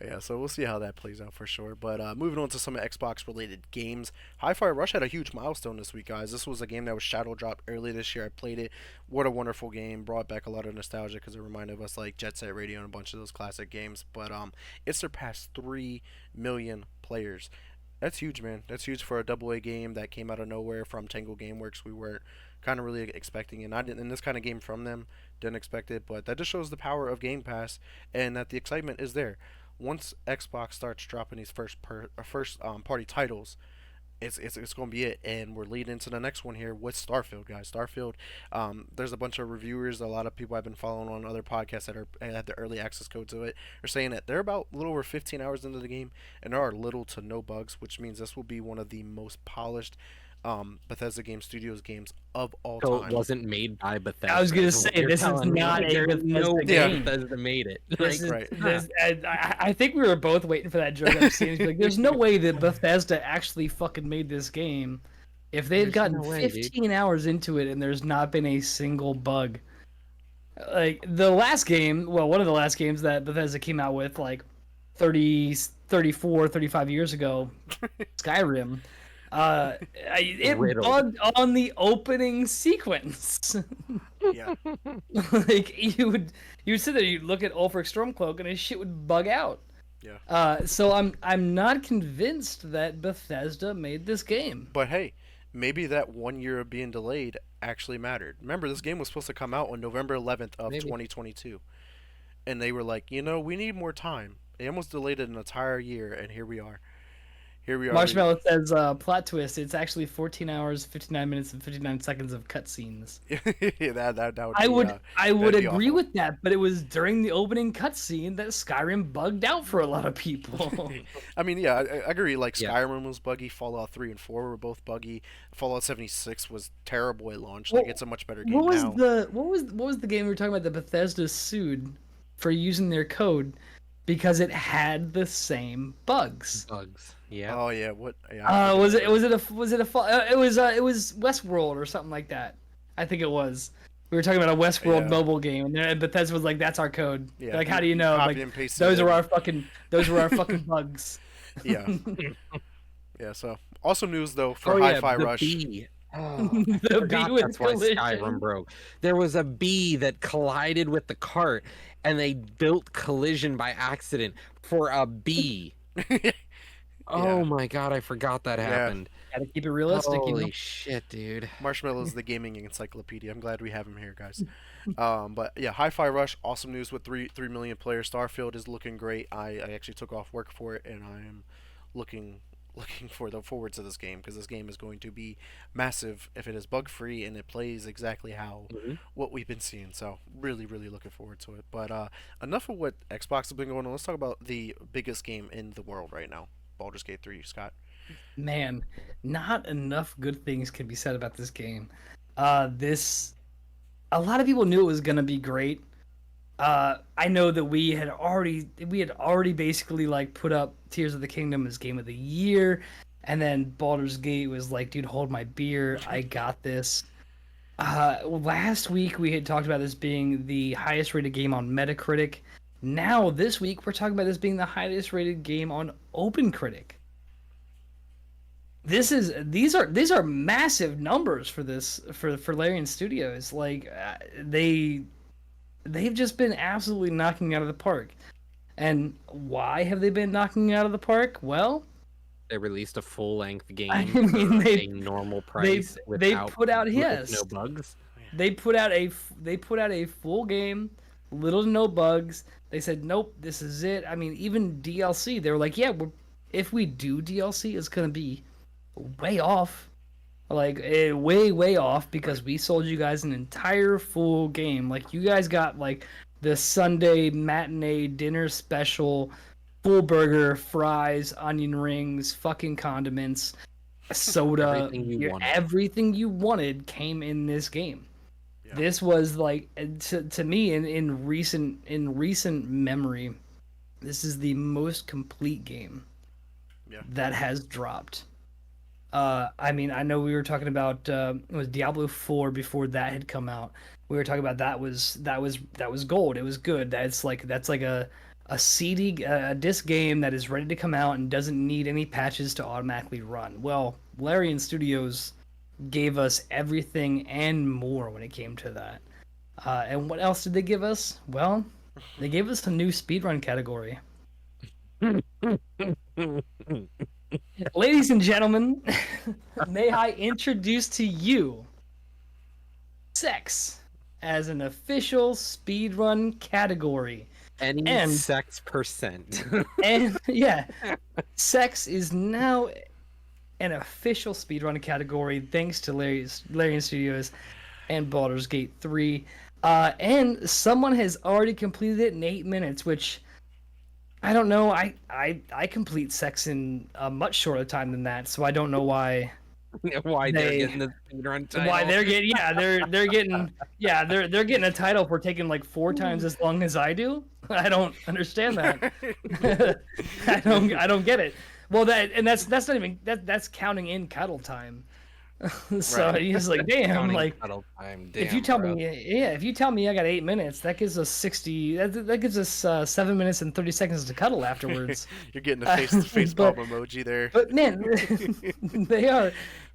yeah, so we'll see how that plays out for sure. But moving on to some Xbox related games, Hi-Fi Rush had a huge milestone this week, guys. This was a game that was shadow dropped early this year. I played it. What a wonderful game! Brought back a lot of nostalgia because it reminded us like Jet Set Radio and a bunch of those classic games. But it surpassed 3 million players. That's huge, man. That's huge for a double A game that came out of nowhere from Tango Gameworks. We weren't kind of really expecting it. And I didn't, in this kind of game from them, didn't expect it. But that just shows the power of Game Pass and that the excitement is there. Once Xbox starts dropping these first party titles, it's going to be it, and we're leading into the next one here with Starfield, guys. Starfield, there's a bunch of reviewers, a lot of people I've been following on other podcasts that are had the early access code to it, are saying that they're about a little over 15 hours into the game, and there are little to no bugs, which means this will be one of the most polished Bethesda Game Studios games of all So it time. wasn't made by Bethesda. I was gonna is what say you're this is telling me. not Like, a there's Bethesda no Yeah. way game. Bethesda made it. This is, Right. this, I think we were both waiting for that joke. Like, there's no way that Bethesda actually fucking made this game if they've There's gotten no way, dude. 15 hours into it and there's not been a single bug. Like the last game, well, one of the last games that Bethesda came out with, like 30, 34, 35 years ago, Skyrim. It Riddled. bugged on the opening sequence. Yeah, Like you would sit there, you'd look at Ulfric Stormcloak, and his shit would bug out. yeah. So I'm not convinced that Bethesda made this game. But hey, maybe that 1 year of being delayed actually mattered. Remember, this game was supposed to come out on November 11th of Maybe. 2022, and they were like, we need more time. They almost delayed it an entire year, and here we are. Here we are. Marshmallow says, plot twist, it's actually 14 hours, 59 minutes, and 59 seconds of cutscenes. that would. I be, would I would that'd be agree awful. with that, but it was during the opening cutscene that Skyrim bugged out for a lot of people. I mean, yeah, I agree. Like Yeah. Skyrim was buggy, Fallout 3 and 4 were both buggy. Fallout 76 was terrible at launch. Like Well, it's a much better game What was now. the game we were talking about that Bethesda sued for using their code because it had the same bugs? Bugs. Yeah. Oh yeah, what? Yeah, I forget Was what it was it a was it a fa- it was Westworld or something like that. I think it was. We were talking about a Westworld Yeah. mobile game, and Bethesda was like, "That's our code." Yeah, Like, you- how do you you know? copy Like, and paste those it are in. our fucking bugs. Yeah, yeah. So awesome news though for Oh, yeah, Hi-Fi the Rush. bee. Oh, The I forgot bee with that's why collision. Skyrim broke. There was a bee that collided with the cart, and they built collision by accident for a bee. Oh Yeah, my god, I forgot that yeah. happened. Gotta keep it realistic, Holy shit, dude. Marshmallow's the gaming encyclopedia. I'm glad we have him here, guys. But yeah, Hi-Fi Rush, awesome news with 3 million players. Starfield is looking great. I actually took off work for it, and I am looking looking for the forward to this game because this game is going to be massive if it is bug free and it plays exactly how Mhm. what we've been seeing. So really looking forward to it. But enough of what Xbox has been going on. Let's talk about the biggest game in the world right now, Baldur's Gate 3. Scott. Man, not enough good things can be said about this game. This a lot of people knew it was gonna be great. I know that we had already basically like put up Tears of the Kingdom as game of the year, and then Baldur's Gate was like, dude, hold my beer, I got this. Last week we had talked about this being the highest rated game on Metacritic. Now this week we're talking about this being the highest rated game on OpenCritic. These are massive numbers for this for Larian Studios. Like they've just been absolutely knocking it out of the park. And why have they been knocking it out of the park? Well, They released a full-length game I mean, for a normal price they without put out little to yes, no bugs. they put out a full game, little to no bugs. They said nope, this is it. I mean, even DLC, they were like, yeah, if we do DLC, it's gonna be way off. Like way off because we sold you guys an entire full game. Like you guys got like the Sunday matinee dinner special, full burger, fries, onion rings, fucking condiments, soda, Everything you wanted. everything you wanted came in this game. Yeah. This was like to me in recent memory, this is the most complete game Yeah. that has dropped. I mean, I know we were talking about it was Diablo 4 before that had come out. We were talking about that was gold. It was good. That's like a CD a disc game that is ready to come out and doesn't need any patches to automatically run. Well, Larian Studios gave us everything and more when it came to that. And what else did they give us? Well, they gave us a new speedrun category. Ladies and gentlemen, may I introduce to you sex as an official speedrun category. Any And- sex percent. And yeah, sex is now an official speedrun category thanks to Larian Studios and Baldur's Gate 3. And someone has already completed it in 8 minutes, which I don't know. I complete sex in a much shorter time than that, so I don't know why Why they're They- getting the speedrun title. why they're getting they're getting a title for taking like 4 times as long as I do. I don't understand that. I don't get it. Well, that's not even that's counting in cuddle time. So Right. he's like, damn, Counting like cuddle time. if Damn, you tell bro. if you tell me I got 8 minutes, that gives us 60. That gives us 7 minutes and 30 seconds to cuddle afterwards. You're getting a face But- palm emoji there. But man,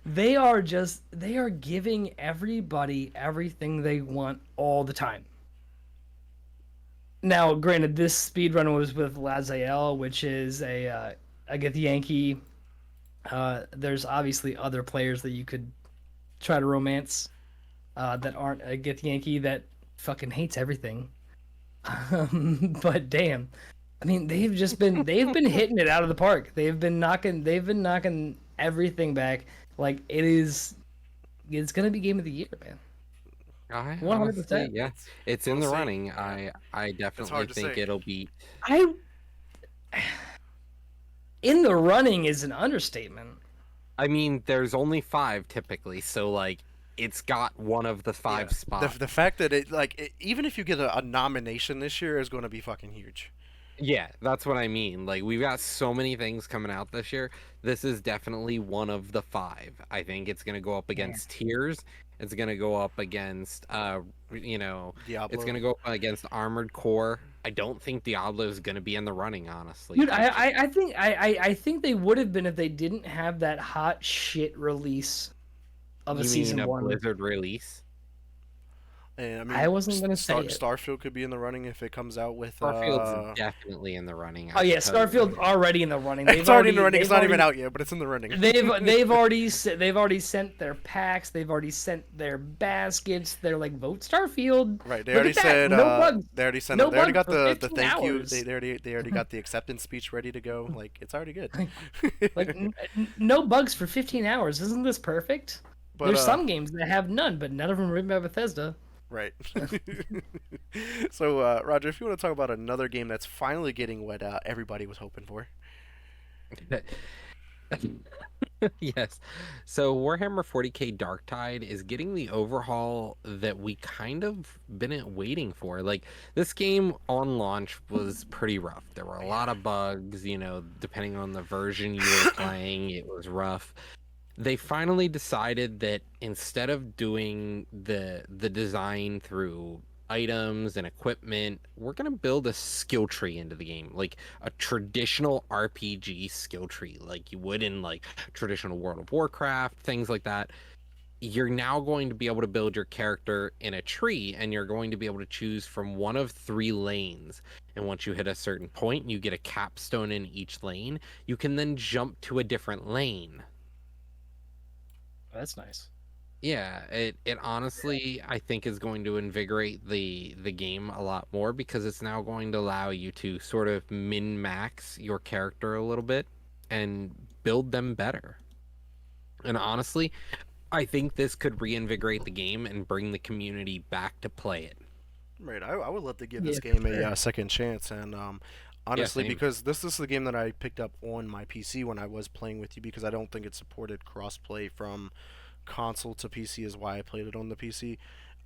they are giving everybody everything they want all the time. Now, granted, this speedrun was with Lazael, which is a Get the Yankee. There's obviously other players that you could try to romance that aren't a Get the Yankee that fucking hates everything. But damn, I mean, they've been hitting it out of the park. They've been knocking everything back. Like it's gonna be game of the year, man. I 100%. honestly, yeah, it's in We'll the see. running. I definitely hard to think say. it'll be. I in the running is an understatement. I mean, there's only 5 typically, so like it's got one of the 5 Yeah. spots. The fact that even if you get a nomination this year is going to be fucking huge. Yeah, that's what I mean. Like we've got so many things coming out this year. This is definitely one of the 5. I think it's gonna go up against Tears. It's gonna go up against Diablo. it's gonna go up against Armored Core. I don't think Diablo is gonna be in the running, honestly. Dude, I think they would have been if they didn't have that hot shit release of a You season mean a 1. Blizzard release? And I I mean, wasn't gonna say it. Starfield could be in the running if it comes out with. Starfield's definitely in the running. Oh I yeah, can tell you Starfield's that. already in the running. It's already in the running. It's not even out yet, but it's in the running. They've already sent their packs. They've already sent their baskets. They're like, vote Starfield. Right. They Look already at that. said. No bugs. They already sent. No They already bugs got for the 15 thank you. hours. They already got the acceptance speech ready to go. Like it's already good. Like no bugs for 15 hours. Isn't this perfect? But There's some games that have none, but none of them are written by Bethesda. right. So Roger, if you want to talk about another game that's finally getting what everybody was hoping for. Yes. So Warhammer 40K Darktide is getting the overhaul that we kind of been waiting for. Like this game on launch was pretty rough. There were a lot of bugs, depending on the version you were playing, it was rough. They finally decided that instead of doing the design through items and equipment, we're going to build a skill tree into the game, like a traditional RPG skill tree, like you would in like traditional World of Warcraft, things like that. You're now going to be able to build your character in a tree, and you're going to be able to choose from one of 3 lanes. And once you hit a certain point, you get a capstone in each lane. You can then jump to a different lane. That's nice. Yeah, it honestly I think is going to invigorate the game a lot more, because it's now going to allow you to sort of min-max your character a little bit and build them better. And honestly, I think this could reinvigorate the game and bring the community back to play it. Right. I would love to give this Yeah, game sure. a second chance, and honestly, same. because this is the game that I picked up on my PC when I was playing with you, because I don't think it supported crossplay from console to PC is why I played it on the PC.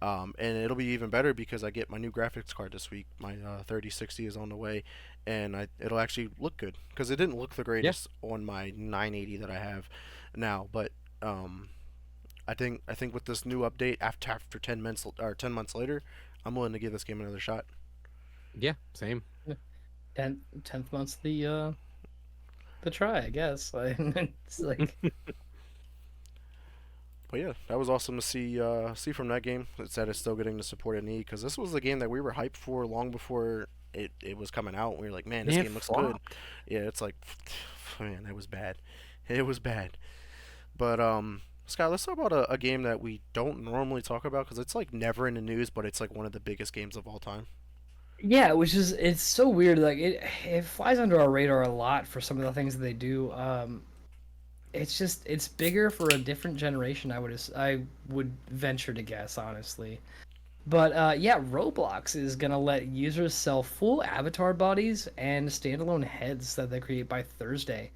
And it'll be even better because I get my new graphics card this week. My 3060 is on the way, and it'll actually look good because it didn't look the Yeah. greatest on my 980 that I have now. But I think with this new update, after 10 months later, I'm willing to give this game another shot. Yeah, same. 10th month's the try, I guess. It's like But yeah, that was awesome to see from that game. It's that it's still getting the support it needs because this was the game that we were hyped for long before it was coming out. We were like, man, this It game looks good. flopped. Yeah, it's like, man, it was bad. It was bad. But Scott, let's talk about a game that we don't normally talk about because it's like never in the news, but it's like one of the biggest games of all time. yeah, which is it's so weird. Like it flies under our radar a lot for some of the things that they do. It's bigger for a different generation. I would venture to guess, honestly. But yeah, Roblox is gonna let users sell full avatar bodies and standalone heads that they create by Thursday.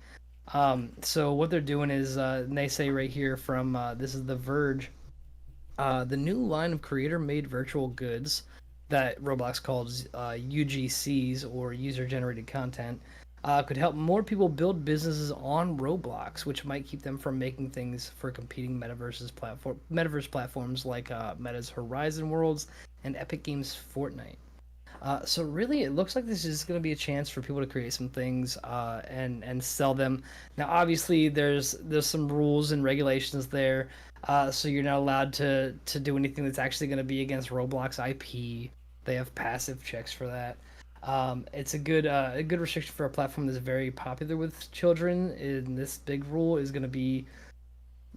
So what they're doing is, and they say right here from this is The Verge, the new line of creator-made virtual goods that Roblox calls UGCs or user-generated content could help more people build businesses on Roblox, which might keep them from making things for competing metaverse platforms like Meta's Horizon Worlds and Epic Games Fortnite. So really, it looks like this is going to be a chance for people to create some things and sell them. Now, obviously, there's some rules and regulations there, so you're not allowed to do anything that's actually going to be against Roblox IP. They have passive checks for that. It's a good restriction for a platform that's very popular with children. And this big rule is going to be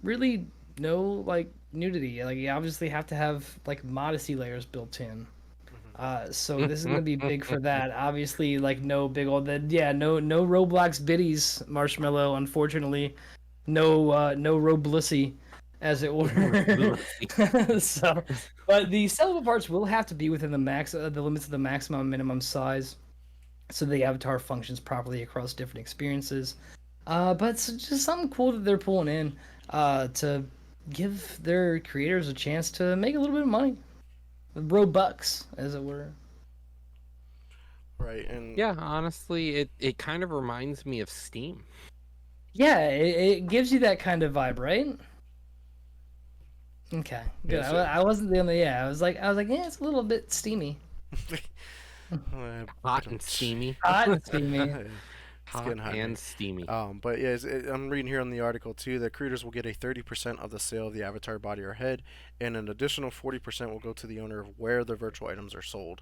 really no like nudity. Like you obviously have to have like modesty layers built in. So this is gonna be big for that. Obviously, like no big old that yeah, no Roblox biddies, Marshmallow. Unfortunately, no Roblussy, as it were. So, but the sellable parts will have to be within the limits of the maximum and minimum size, so the avatar functions properly across different experiences. But it's just something cool that they're pulling in to give their creators a chance to make a little bit of money. Robux, as it were. Right, and Yeah, honestly, it kind of reminds me of Steam. Yeah, it gives you that kind of vibe, right? Okay, good. Yeah, so- I wasn't the only. Yeah, I was like, yeah, it's a little bit steamy. uh, Hot and steamy. Hot and steamy. It's Hot getting hot in here. and steamy. But yeah, I'm reading here on the article too that creators will get a 30% of the sale of the avatar body or head, and an additional 40% will go to the owner of where the virtual items are sold.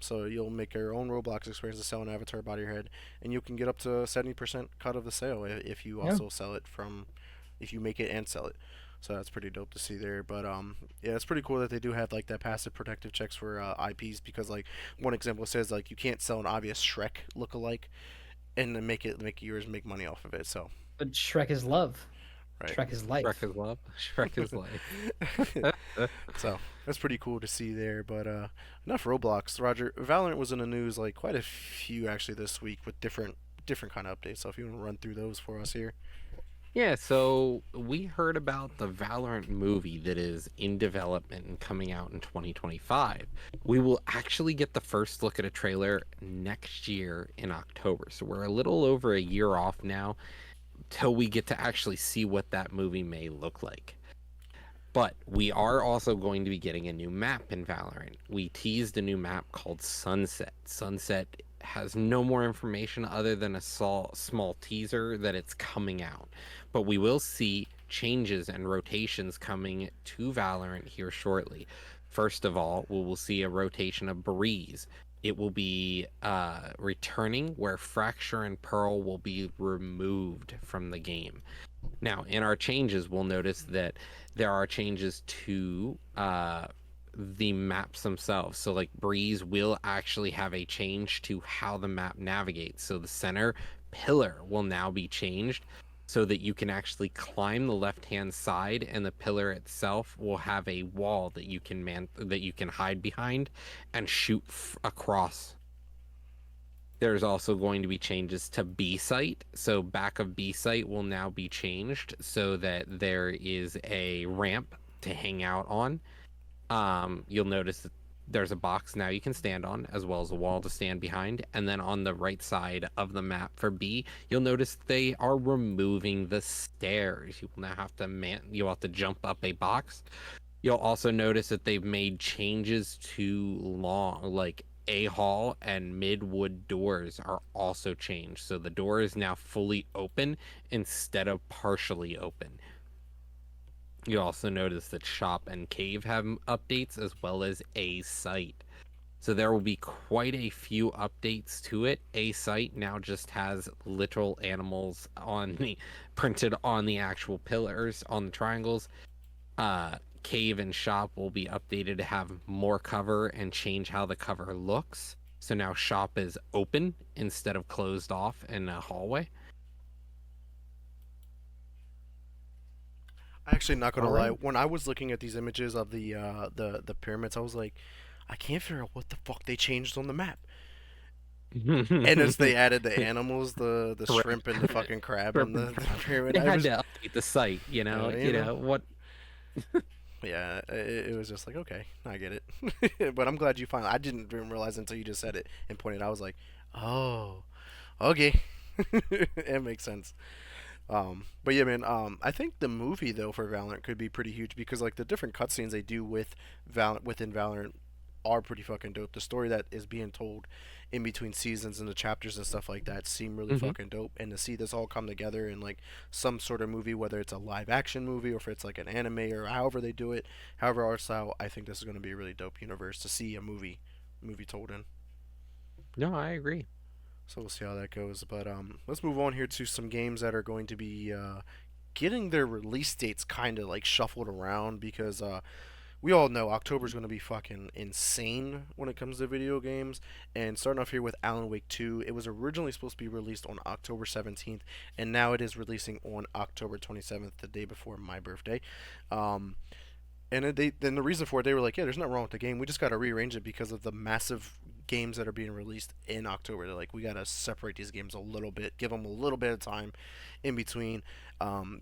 So you'll make your own Roblox experience to sell an avatar body or head, and you can get up to 70% cut of the sale if you Yeah. also sell it from, if you make it and sell it. So that's pretty dope to see there. But yeah, it's pretty cool that they do have like that passive protective checks for IPs because like one example says like you can't sell an obvious Shrek lookalike and then make yours make money off of it. So But Shrek is love. right. Shrek is Shrek life. is love. Shrek is life. So that's pretty cool to see there. But enough Roblox. Roger, Valorant was in the news like quite a few actually this week with different kind of updates. So if you want to run through those for us here. Yeah, so we heard about the Valorant movie that is in development and coming out in 2025. We will actually get the first look at a trailer next year in October. So we're a little over a year off now till we get to actually see what that movie may look like. But we are also going to be getting a new map in Valorant. We teased a new map called Sunset. Sunset has no more information other than a small teaser that it's coming out. But we will see changes and rotations coming to Valorant here shortly. First of all, we will see a rotation of Breeze. It will be returning where Fracture and Pearl will be removed from the game. Now, in our changes, we'll notice that there are changes to the maps themselves. So, like, Breeze will actually have a change to how the map navigates. So, the center pillar will now be changed so that you can actually climb the left-hand side, and the pillar itself will have a wall that you can hide behind and shoot across. There's also going to be changes to B site. So back of B site will now be changed so that there is a ramp to hang out on. You'll notice that there's a box now you can stand on, as well as a wall to stand behind. And then on the right side of the map for B, you'll notice they are removing the stairs. You will now have to you'll have to jump up a box. You'll also notice that they've made changes to A hall and midwood doors are also changed. So the door is now fully open instead of partially open. You also notice that shop and cave have updates as well as a site. So there will be quite a few updates to it. A site now just has literal animals printed on the actual pillars on the triangles. Cave and shop will be updated to have more cover and change how the cover looks. So now shop is open instead of closed off in a hallway. Actually, not gonna All lie. right. When I was looking at these images of the pyramids, I was like, I can't figure out what the fuck they changed on the map. And as they added the animals, the shrimp and the fucking crab and the pyramid, They I had was to update the site, you know. what. Yeah, it was just like okay, I get it. But I'm glad you finally. I didn't even realize until you just said it and pointed. I was like, oh, okay, it makes sense. But yeah, man. I think the movie though for Valorant could be pretty huge because like the different cutscenes they do within Valorant are pretty fucking dope. The story that is being told in between seasons and the chapters and stuff like that seem really Hmm. fucking dope. And to see this all come together in like some sort of movie, whether it's a live action movie or if it's like an anime or however they do it, however art style, I think this is going to be a really dope universe to see a movie told in. No, I agree. So we'll see how that goes. But let's move on here to some games that are going to be getting their release dates kind of like shuffled around because we all know October is going to be fucking insane when it comes to video games. And starting off here with Alan Wake 2, it was originally supposed to be released on October 17th, and now it is releasing on October 27th, the day before my birthday. Um, and then the reason for it, they were like, yeah, there's nothing wrong with the game. We just got to rearrange it because of the massive games that are being released in October. They're like, we got to separate these games a little bit, give them a little bit of time in between.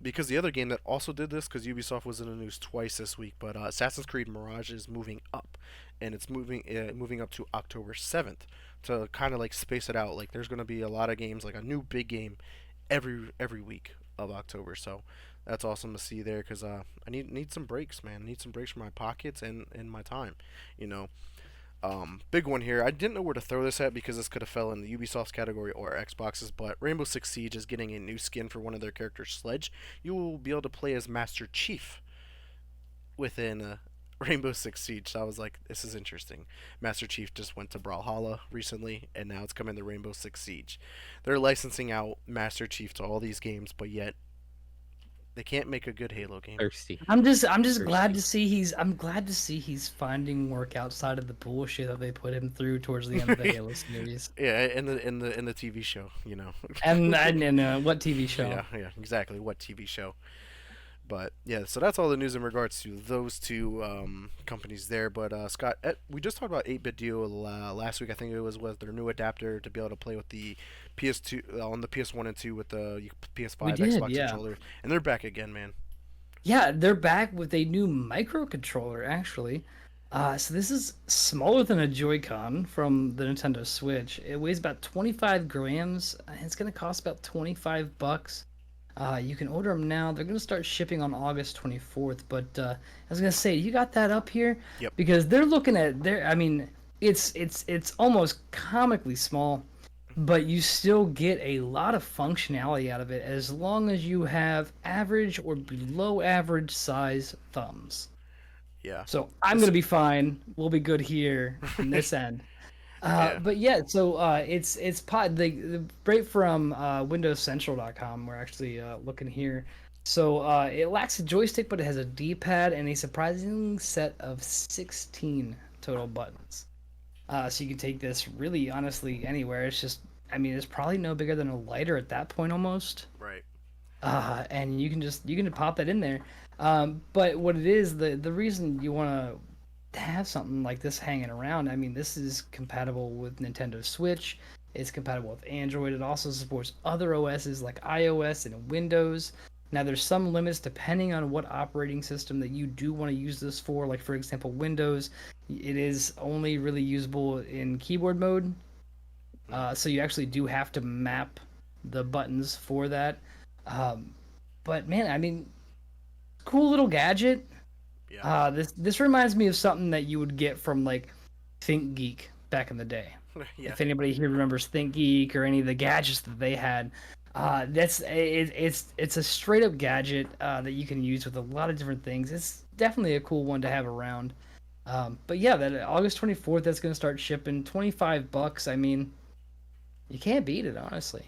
Because the other game that also did this, because Ubisoft was in the news twice this week, but Assassin's Creed Mirage is moving up, and it's moving up to October 7th to kind of like space it out. Like, there's going to be a lot of games, like a new big game every week of October. So that's awesome to see there because I need some breaks, man. I need some breaks from my pockets and my time, you know. Big one here. I didn't know where to throw this at because this could have fell in the Ubisoft's category or Xbox's, but Rainbow Six Siege is getting a new skin for one of their characters, Sledge. You will be able to play as Master Chief within Rainbow Six Siege. So I was like, this is interesting. Master Chief just went to Brawlhalla recently, and now it's coming to Rainbow Six Siege. They're licensing out Master Chief to all these games, but yet they can't make a good Halo game. Thirsty. I'm just glad Thirsty. to see he's finding work outside of the bullshit that they put him through towards the end of the Halo series. Yeah, in the TV show, you know. And what TV show? Yeah, exactly. What TV show? But yeah, so that's all the news in regards to those two companies there. But Scott, we just talked about 8-bit Deal last week. I think it was their new adapter to be able to play with the PS2 on the PS1 and 2 with the We PS5 did, Xbox yeah. controller, and they're back again, man. Yeah, they're back with a new microcontroller, actually. So this is smaller than a Joy-Con from the Nintendo Switch. It weighs about 25 grams. And it's gonna cost about $25. You can order them now. They're gonna start shipping on August 24th. But I was gonna say, you got that up here Yep. because they're looking at their. I mean, it's almost comically small, but you still get a lot of functionality out of it as long as you have average or below average size thumbs. Yeah. So I'm This- gonna be fine. We'll be good here in this end. Yeah. But yeah, so it's pod the right from WindowsCentral.com. We're actually looking here. So it lacks a joystick, but it has a D-pad and a surprising set of 16 total buttons. So you can take this really honestly anywhere. It's just, I mean, it's probably no bigger than a lighter at that point almost. Right. And you can pop that in there. But what it is, the reason you want to have something like this hanging around, I mean, this is compatible with Nintendo Switch. It's compatible with Android. It also supports other OSs like iOS and Windows. Now, there's some limits depending on what operating system that you do want to use this for. Like, for example, Windows, it is only really usable in keyboard mode. So you actually do have to map the buttons for that. Um, but man, I mean, cool little gadget. Yeah. This reminds me of something that you would get from like ThinkGeek back in the day. Yeah. If anybody here remembers ThinkGeek or any of the gadgets that they had, it's a straight up gadget that you can use with a lot of different things. It's definitely a cool one to have around. But yeah, that August 24th, that's gonna start shipping. $25. I mean, you can't beat it, honestly.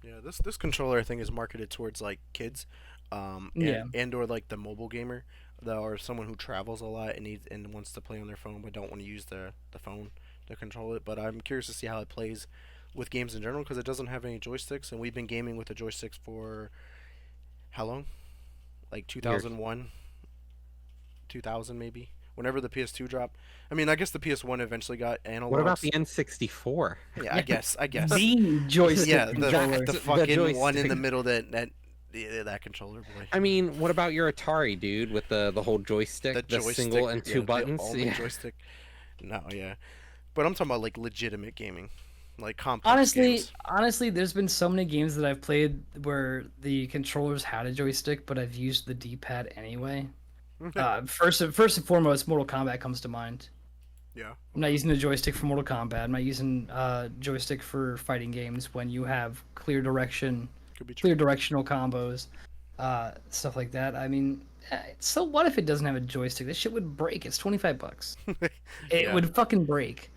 Yeah, this controller I think is marketed towards like kids, Yeah. and or like the mobile gamer, or someone who travels a lot and needs and wants to play on their phone but don't want to use the phone to control it. But I'm curious to see how it plays with games in general because it doesn't have any joysticks, and we've been gaming with the joysticks for how long? Like Years. 2001, 2000 maybe. Whenever the PS2 dropped. I mean, I guess the PS1 eventually got analogs. What about the N64? Yeah, I guess. The joystick Yeah, controller. the The fucking one in joystick. the middle that controller boy. I mean, what about your Atari, dude, with the whole joystick, the single and two buttons? The only Yeah. joystick. No, yeah, but I'm talking about like legitimate gaming, like complex Honestly, games. honestly, there's been so many games that I've played where the controllers had a joystick, but I've used the D-pad anyway. First and foremost, Mortal Kombat comes to mind. Yeah, I'm not using the joystick for Mortal Kombat. I'm not using joystick for fighting games when you have clear direction, could be true. clear directional combos, stuff like that. I mean, so what if it doesn't have a joystick? This shit would break. It's $25. It Yeah. would fucking break.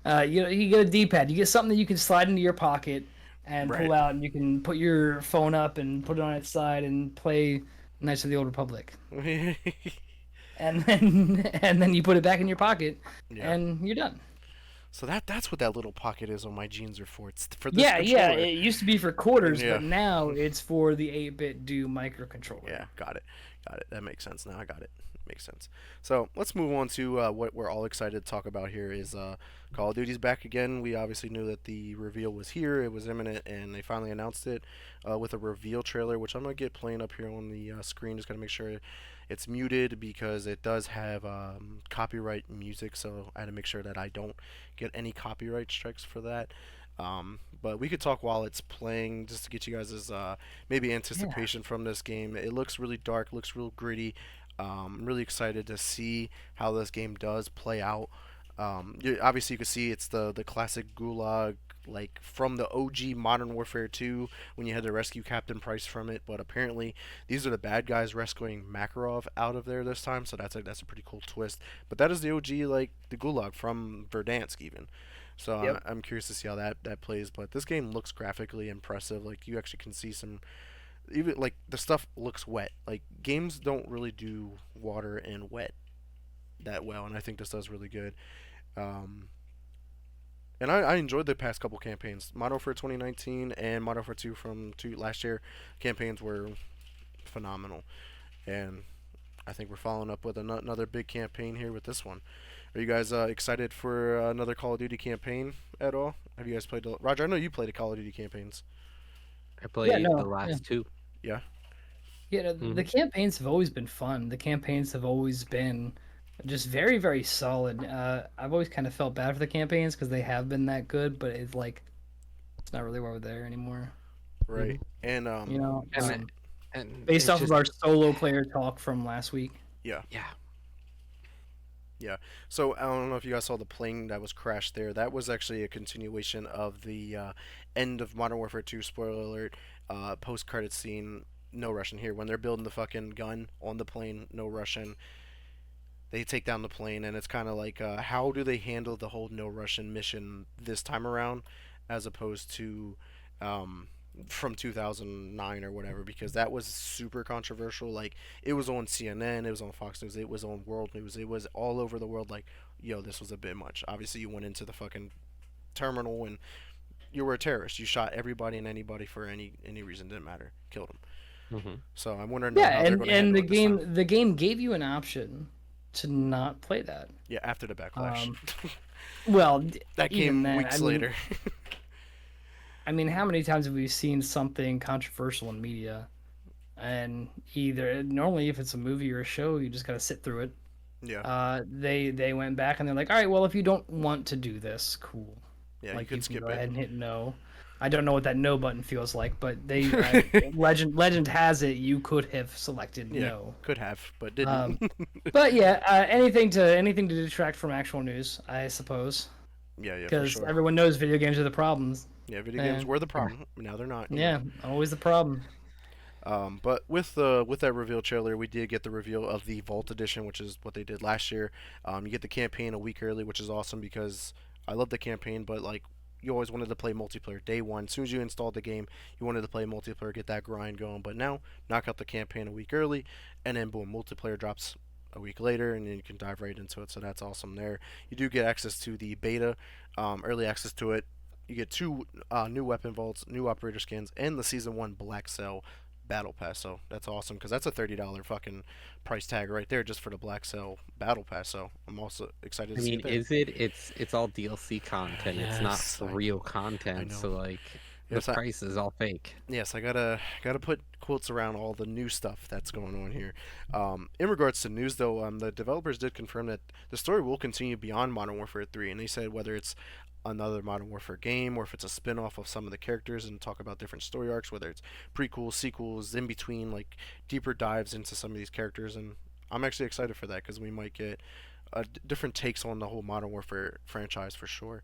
You get a D-pad. You get something that you can slide into your pocket and Right. pull out, and you can put your phone up and put it on its side and play Knights of the Old Republic. And then and then you put it back in your pocket, Yeah. and you're done. So that's what that little pocket is on my jeans are for. It's for this Yeah, controller. it used to be for quarters, Yeah. but now it's for the 8-bit do microcontroller. Yeah, got it. That makes sense now. I got it. Makes sense. So let's move on to what we're all excited to talk about here is Call of Duty's back again. We obviously knew that the reveal was here. It was imminent, and they finally announced it with a reveal trailer, which I'm going to get playing up here on the screen. Just got to make sure it's muted because it does have copyright music, so I had to make sure that I don't get any copyright strikes for that. But we could talk while it's playing just to get you guys' maybe anticipation from this game. It looks really dark, looks real gritty. I'm really excited to see how this game does play out. Obviously, you can see it's the classic gulag, like from the OG Modern Warfare 2 when you had to rescue Captain Price from it. But apparently, these are the bad guys rescuing Makarov out of there this time, so that's a pretty cool twist. But that is the OG, like the gulag from Verdansk even. So Yep. I'm curious to see how that plays. But this game looks graphically impressive. Like you actually can see some, even like the stuff looks wet. Like games don't really do water and wet that well, and I think this does really good. Um, and I enjoyed the past couple campaigns. Modern Warfare 2019 and Modern Warfare 2 from last year campaigns were phenomenal. And I think we're following up with another big campaign here with this one. Are you guys excited for another Call of Duty campaign at all? Have you guys played Roger? I know you played the Call of Duty campaigns. I Yeah, played the no, yeah. last two. Yeah. Yeah, no, the Hmm. campaigns have always been fun. The campaigns have always been just very, very solid. I've always kind of felt bad for the campaigns because they have been that good, but it's like it's not really why we're there anymore. Hmm. Right. And You know, And and based it's off of just our solo player talk from last week. yeah. yeah. Yeah. So I don't know if you guys saw the plane that was crashed there. That was actually a continuation of the end of Modern Warfare 2. Spoiler alert. Post credit scene. No Russian here. When they're building the fucking gun on the plane, no Russian. They take down the plane, and it's kind of like, how do they handle the whole no Russian mission this time around, as opposed to um, from 2009 or whatever? Because that was super controversial. Like it was on CNN, it was on Fox News, it was on World News, it was all over the world. Like, yo, this was a bit much. Obviously, you went into the fucking terminal and you were a terrorist. You shot everybody and anybody for any reason. Didn't matter. Killed them. Hmm. So I want to know Yeah, how they're and going to and handle the it this time. game gave you an option to not play that. Yeah, after the backlash. Um, well, That even came then, weeks later. I mean, how many times have we seen something controversial in media? And either normally, if it's a movie or a show, you just gotta sit through it. Yeah. They went back and they're like, all right, well, if you don't want to do this, cool. Yeah, you Like could you can go skip it. ahead and hit no. I don't know what that no button feels like, but legend has it you could have selected Yeah, no. could have, but didn't. Um, but yeah, anything to detract from actual news, I suppose, Yeah, yeah, for because sure. everyone knows video games are the problems. Yeah, video games Yeah, were the problem. Now they're not. yeah, always the problem. But with that reveal trailer, we did get the reveal of the Vault Edition, which is what they did last year. You get the campaign a week early, which is awesome because I love the campaign, but like you always wanted to play multiplayer day one. As soon as you installed the game, you wanted to play multiplayer, get that grind going. But now, knock out the campaign a week early, and then boom, multiplayer drops a week later, and then you can dive right into it. So that's awesome there. You do get access to the beta, early access to it. You get two new weapon vaults, new operator skins, and the season one Black Cell battle pass. So that's awesome because that's a $30 fucking price tag right there just for the Black Cell battle pass. So I'm also excited I to see mean, it there. is it? It's all DLC content. It's not Yes, real I content. know. So like, the Yes, price is all fake. I gotta put quotes around all the new stuff that's going on here. In regards to news, though, the developers did confirm that the story will continue beyond Modern Warfare 3, and they said whether it's another Modern Warfare game or if it's a spin-off of some of the characters and talk about different story arcs, whether it's prequels, sequels, in between, like deeper dives into some of these characters. And I'm actually excited for that because we might get different takes on the whole Modern Warfare franchise for sure.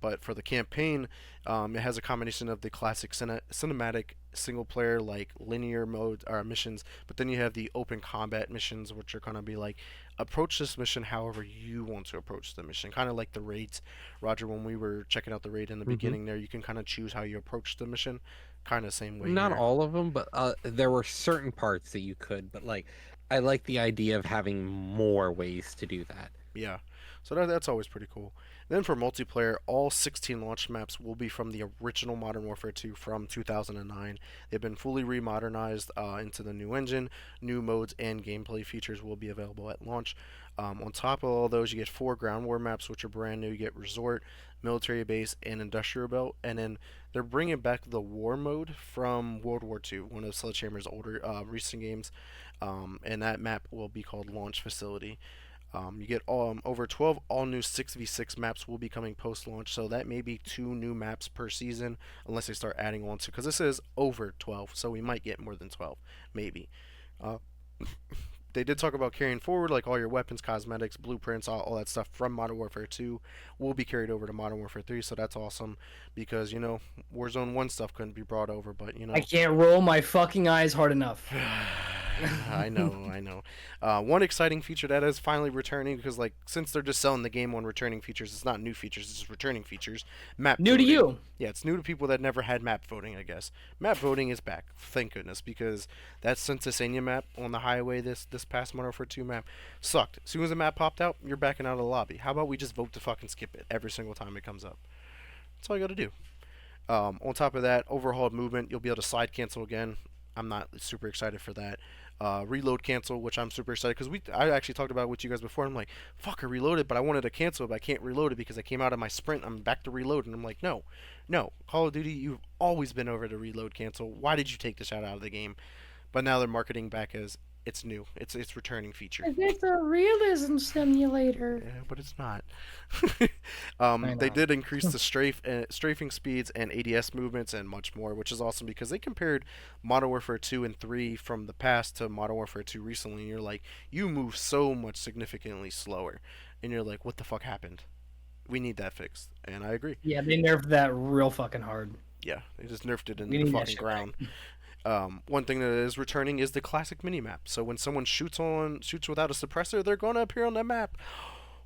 But for the campaign, it has a combination of the classic cinematic single player like linear mode or missions, but then you have the open combat missions, which are gonna be like approach this mission however you want to approach the mission, kind of like the raids. Roger, when we were checking out the raid in the Hmm. beginning, there you can kind of choose how you approach the mission, kind of same way Not here. all of them, but there were certain parts that you could. But like, I like the idea of having more ways to do that. Yeah, so that's always pretty cool. Then for multiplayer, all 16 launch maps will be from the original Modern Warfare 2 from 2009. They've been fully remodernized into the new engine, new modes, and gameplay features will be available at launch. On top of all those, you get four ground war maps, which are brand new. You get Resort, Military Base, and Industrial Belt, and then they're bringing back the War mode from World War II, one of Sledgehammer's older recent games, and that map will be called Launch Facility. You get over 12 all new 6v6 maps will be coming post launch, so that may be two new maps per season unless they start adding on to, because this is over 12, so we might get more than 12, maybe. Uh, they did talk about carrying forward, like all your weapons, cosmetics, blueprints, all that stuff from Modern Warfare 2 will be carried over to Modern Warfare 3. So that's awesome because Warzone 1 stuff couldn't be brought over, but I can't roll my fucking eyes hard enough. I know. One exciting feature that is finally returning because, like, since they're just selling the game on returning features, it's not new features, it's just returning features. Map New to voting. you. Yeah, it's new to people that never had map voting, I guess. Map voting is back, thank goodness, because that Censusania map on the highway this past Modern Warfare 2 map sucked. As soon as the map popped out, you're backing out of the lobby. How about we just vote to fucking skip it every single time it comes up? That's all you gotta do. On top of that, overhauled movement, you'll be able to slide cancel again. I'm not super excited for that. Reload cancel, which I'm super excited because I actually talked about it with you guys before. I'm like, fuck, I reloaded, but I wanted to cancel it, but I can't reload it because I came out of my sprint. I'm back to reload, and I'm like, no, Call of Duty, you've always been over to reload cancel. Why did you take this out of the game? But now they're marketing back as it's new. It's returning feature. It's a realism simulator. Yeah, but it's not. I They know. did increase the strafing speeds and ADS movements and much more, which is awesome because they compared Modern Warfare 2 and 3 from the past to Modern Warfare 2 recently, and you're like, you move so much significantly slower, and you're like, what the fuck happened? We need that fixed, and I agree. Yeah, they nerfed that real fucking hard. Yeah, they just nerfed it in We the need that fucking shit ground. One thing that is returning is the classic minimap. So when someone shoots without a suppressor, they're going to appear on that map.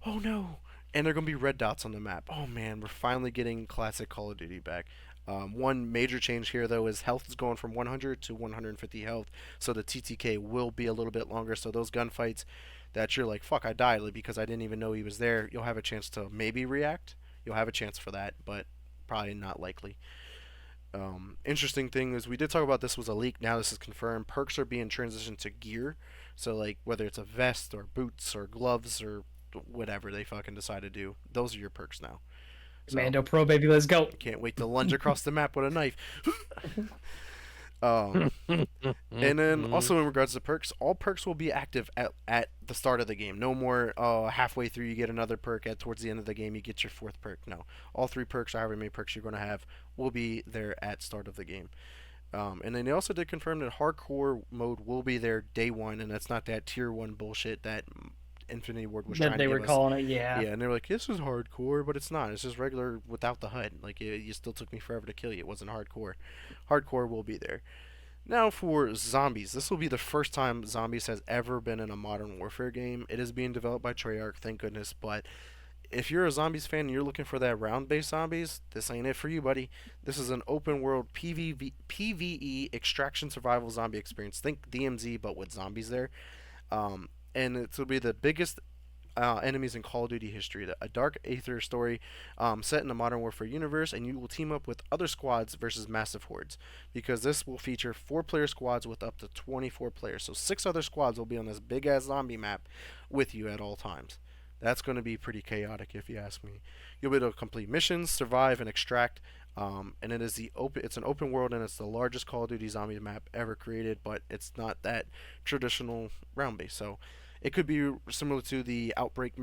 Oh no! And they're going to be red dots on the map. Oh man, we're finally getting classic Call of Duty back. One major change here though is health is going from 100 to 150 health, so the TTK will be a little bit longer. So those gunfights that you're like, fuck, I died because I didn't even know he was there, you'll have a chance to maybe react. You'll have a chance for that, but probably not likely. Interesting thing is we did talk about this was a leak. Now this is confirmed. Perks are being transitioned to gear. So like whether it's a vest or boots or gloves or whatever they fucking decide to do, those are your perks now. So Commando Pro, baby, let's go. can't wait to lunge across the map with a knife. um, and then also in regards to perks, all perks will be active at the start of the game. No more halfway through you get another perk, at towards the end of the game you get your fourth perk. No, all three perks, however many perks you're going to have, will be there at start of the game. And then they also did confirm that hardcore mode will be there day one, and that's not that tier one bullshit that Infinity Ward was trying That to they give were us. calling it, yeah. Yeah, and they were like, "This is hardcore," but it's not. It's just regular without the HUD. Like, you still took me forever to kill you. It wasn't hardcore. Hardcore will be there. Now for zombies. This will be the first time zombies has ever been in a Modern Warfare game. It is being developed by Treyarch, thank goodness. But if you're a zombies fan and you're looking for that round-based zombies, this ain't it for you, buddy. This is an open-world PvE extraction survival zombie experience. Think DMZ, but with zombies there. And it will be the biggest enemies in Call of Duty history. A dark aether story set in the Modern Warfare universe, and you will team up with other squads versus massive hordes. Because this will feature 4-player squads with up to 24 players. So 6 other squads will be on this big ass zombie map with you at all times. That's going to be pretty chaotic, if you ask me. You'll be able to complete missions, survive, and extract. And it is it's an open world, and it's the largest Call of Duty zombie map ever created. But it's not that traditional round base. So it could be similar to the Outbreak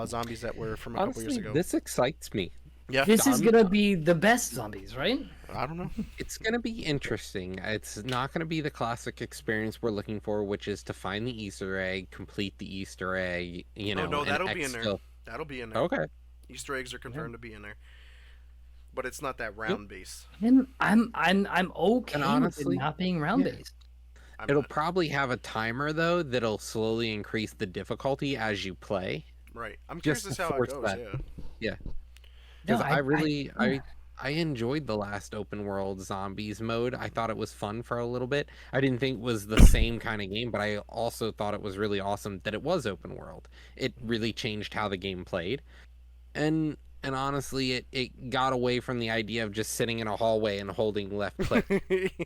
zombies that were from a couple years Honestly, ago. this excites me. Yeah, This is gonna be the best zombies, right? I don't know. It's gonna be interesting. It's not gonna be the classic experience we're looking for, which is to find the Easter egg, complete the Easter egg. You know, Oh no, and that'll be in there. exfil. That'll be in there. Okay. Easter eggs are confirmed to be in there, but it's not that round base. And I'm okay honestly, with it not being round yeah. based. I'm It'll not. probably have a timer though that'll slowly increase the difficulty as you play. Right. I'm curious just as to how it force goes. that. Yeah. Because No, I enjoyed the last open world zombies mode. I thought it was fun for a little bit. I didn't think it was the same kind of game, but I also thought it was really awesome that it was open world. It really changed how the game played. And honestly, it got away from the idea of just sitting in a hallway and holding left click.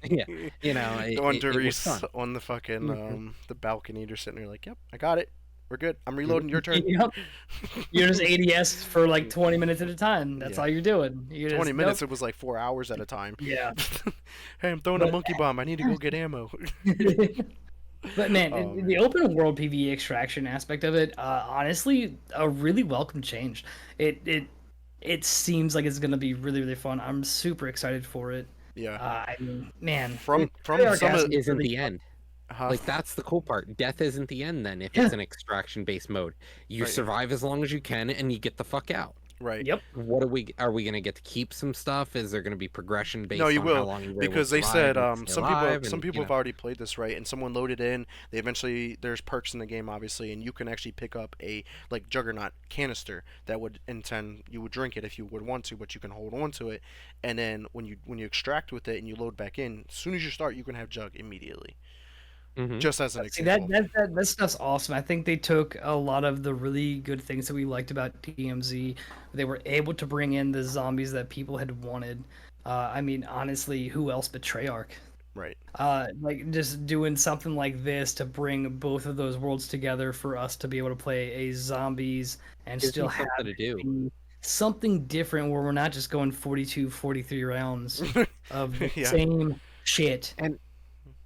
Yeah, you know, Going to it was Reese fun. on the fucking Mhm. the balcony, just sitting there like, "Yep, I got it. We're good. I'm reloading. Your turn." Yep. You're just ADS for like 20 minutes at a time. That's Yeah. all you're doing. You're 20 just, minutes. nope. It was like 4 hours at a time. Yeah. Hey, I'm throwing a But- monkey bomb. I need to go get ammo. But man, Oh, the open world PvE extraction aspect of it, honestly, a really welcome change. It seems like it's gonna be really really fun. I'm super excited for it. Yeah. I mean, man, From Treyarch some has of me Isn't really- the end. Huh? Like that's the cool part. Death isn't the end then if Yeah. it's an extraction based mode. You Right. survive as long as you can and you get the fuck out. Right. Yep. What are we gonna get to keep some stuff? Is there gonna be progression No, based you on how will, long you were able to because they survive said and stay alive? some And people have already played this, right, and someone loaded in. They eventually there's perks in the game, obviously, and you can actually pick up a like Juggernaut canister that would intend you would drink it if you would want to, but you can hold on to it, and then when you extract with it and you load back in, as soon as you start, you can have Jug immediately. Mhm. Just as an See that, example. that stuff's awesome. I think they took a lot of the really good things that we liked about DMZ. They were able to bring in the zombies that people had wanted. I mean, honestly, who else but Treyarch? Right. Like just doing something like this to bring both of those worlds together for us to be able to play a zombies and Gives still me have something to do. it be something different where we're not just going 42, 43 rounds of the Yeah. same shit.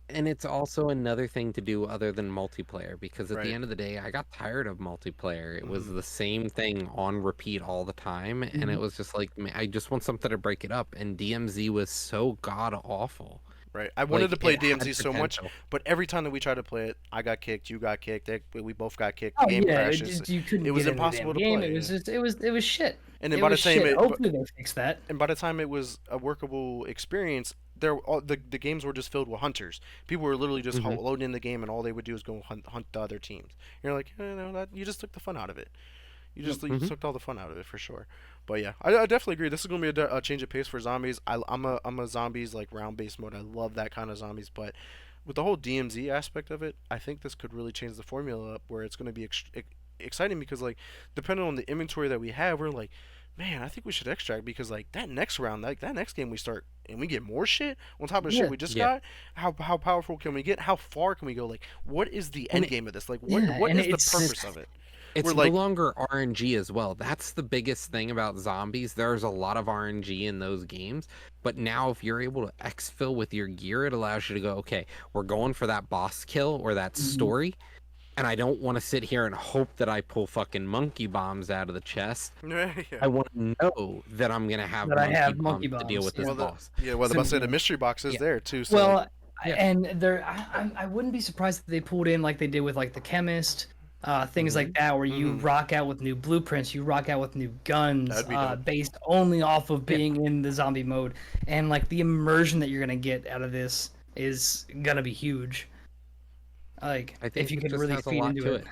And it's also another thing to do other than multiplayer because at the Right. end of the day, I got tired of multiplayer. It was Mhm. the same thing on repeat all the time, and it Mhm. was just like, man, I just want something to break it up. And DMZ was so god awful. Right. I wanted Like to play it had DMZ so much, potential. but every time that we tried to play it, I got kicked, you got kicked, we both got kicked. The Oh game yeah, crashes. you couldn't It was get into the damn impossible to game. It play. was just it was shit. And then It by the was time shit. it, Hopefully they fix that. and by the time it was a workable experience, the games were just filled with hunters. People were literally just Hmm. loading in the game, and all they would do is go hunt the other teams. You're like, that you just took the fun out of it. You Hmm. took all the fun out of it for sure. But yeah, I definitely agree. This is gonna be a change of pace for zombies. I'm a zombies like round based mode. I love that kind of zombies, but with the whole DMZ aspect of it, I think this could really change the formula up where it's gonna be exciting because like depending on the inventory that we have, we're like, man, I think we should extract because like that next round, like that next game we start and we get more shit on top of the shit Yeah, we just Yeah. got. How powerful can we get? How far can we go? Like, what is the And end it, game of this? Like, yeah, what and is the it's purpose of it? it's We're no like, longer RNG as well. That's the biggest thing about zombies. There's a lot of RNG in those games, but now if you're able to exfil with your gear, it allows you to go, okay, we're going for that boss kill or that Mhm. story, and I don't want to sit here and hope that I pull fucking monkey bombs out of the chest. yeah. I want to know that I'm gonna have that I monkey have bombs monkey to deal bombs. with this Yeah. Well, boss. well, the So boss said the Yeah. mystery box is yeah, there too. So like, Well, yeah. and there, I wouldn't be surprised if they pulled in like they did with like the chemist, things like Hmm. that, where you hmm rock out with new blueprints, you rock out with new guns, that'd be dope. based only off of Yeah. being in the zombie mode, and like the immersion that you're gonna get out of this is gonna be huge. Like I if think you it could just really has a feed lot into to it. it.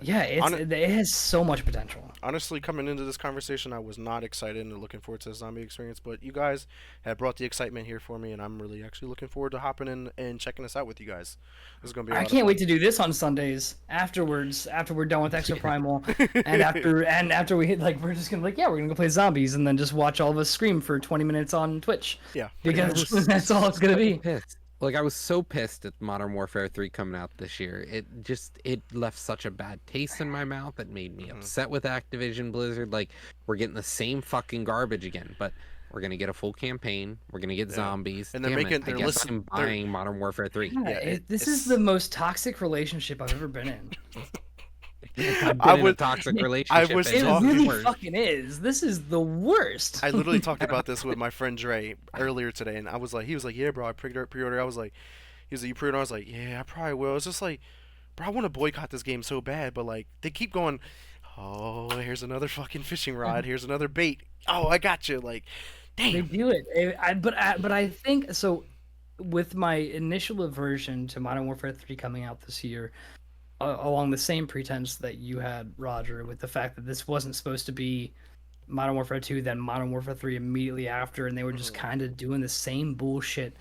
Yeah. Yeah, Hon- it has so much potential. Honestly, coming into this conversation, I was not excited and looking forward to the zombie experience, but you guys have brought the excitement here for me, and I'm really actually looking forward to hopping in and checking this out with you guys. This is gonna be a I lot of can't fun. wait to do this on Sundays afterwards, after we're done with Extra Primal, and after we hit like we're just gonna like yeah we're gonna go play zombies and then just watch all of us scream for 20 minutes on Twitch Yeah, pretty because much. that's all it's gonna So be. pissed. Like I was so pissed at Modern Warfare 3 coming out this year. It left such a bad taste in my mouth. It made me Mhm. upset with Activision Blizzard. Like we're getting the same fucking garbage again, but we're gonna get a full campaign. We're gonna get Yeah. zombies. And they're Damn making it! I they're guess listen I'm they're buying Modern Warfare 3. Yeah, yeah, this is it's the most toxic relationship I've ever been in. I've I been in a would toxic I relationship. was And It this is really worse. fucking is. This is the worst. I literally talked about this with my friend Dre earlier today, and I was like, he was like, yeah, bro, I pre-order. I was like, he was like, you pre-order? I was like, yeah, I probably will. It's just like, bro, I want to boycott this game so bad, but like, they keep going. Oh, here's another fucking fishing rod. Here's another bait. Oh, I got you. Like, They damn. do it. But I think so. With my initial aversion to Modern Warfare 3 coming out this year, along the same pretense that you had, Roger, with the fact that this wasn't supposed to be Modern Warfare 2, then Modern Warfare 3 immediately after, and they were just Mhm. kind of doing the same bullshit.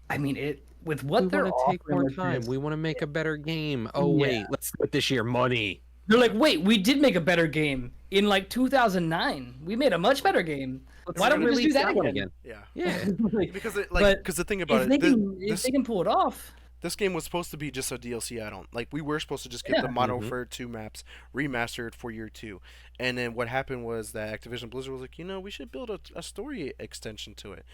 I mean, it with We what they're want to take offering more with time. this, We want to make a better game. Oh yeah. wait, let's do it this year. Money. They're like, wait, we did make a better game in like 2009. We made a much better game. Let's Why don't we just do release that one again? Yeah. Yeah. Like, Because but because the thing about if it, they can, if this they can pull it off, this game was supposed to be just a DLC add-on. Like we were supposed to just get yeah. the Modern Mhm. Warfare 2 maps remastered for year 2. And then what happened was that Activision Blizzard was like, we should build a story extension to it.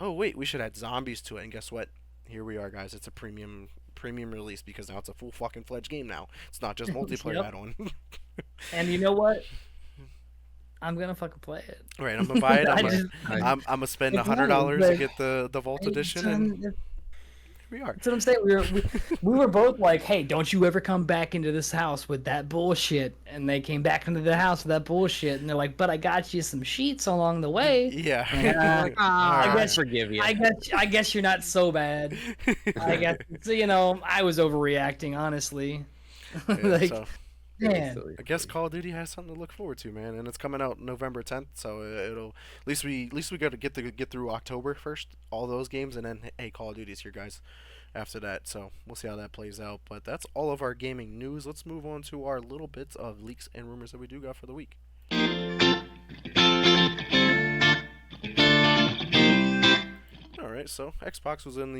Oh wait, we should add zombies to it. And guess what? Here we are, guys. It's a premium release because now it's a full fucking fledged game now. It's not just multiplayer Yep. add-on. And you know what? I'm gonna fucking play it. Right, I'm gonna buy it. I I'm just, gonna, I'm gonna spend It's $100 to like- get the Vault it's, Edition, and um, here We are. That's what I'm saying. We were both like, "Hey, don't you ever come back into this house with that bullshit." And they came back into the house with that bullshit, and they're like, "But I got you some sheets along the way." Yeah. I'm like, "Ah, Like, ah, I I guess forgive you. I guess you're not so bad. I guess so, I was overreacting, honestly. Yeah, Like, so Really man, silly. I guess Call of Duty has something to look forward to, man, and it's coming out November 10th. So it'll at least we got to get through October first, all those games, and then hey, Call of Duty's here, guys. After that, so we'll see how that plays out. But that's all of our gaming news. Let's move on to our little bits of leaks and rumors that we do got for the week. All right, so Xbox was in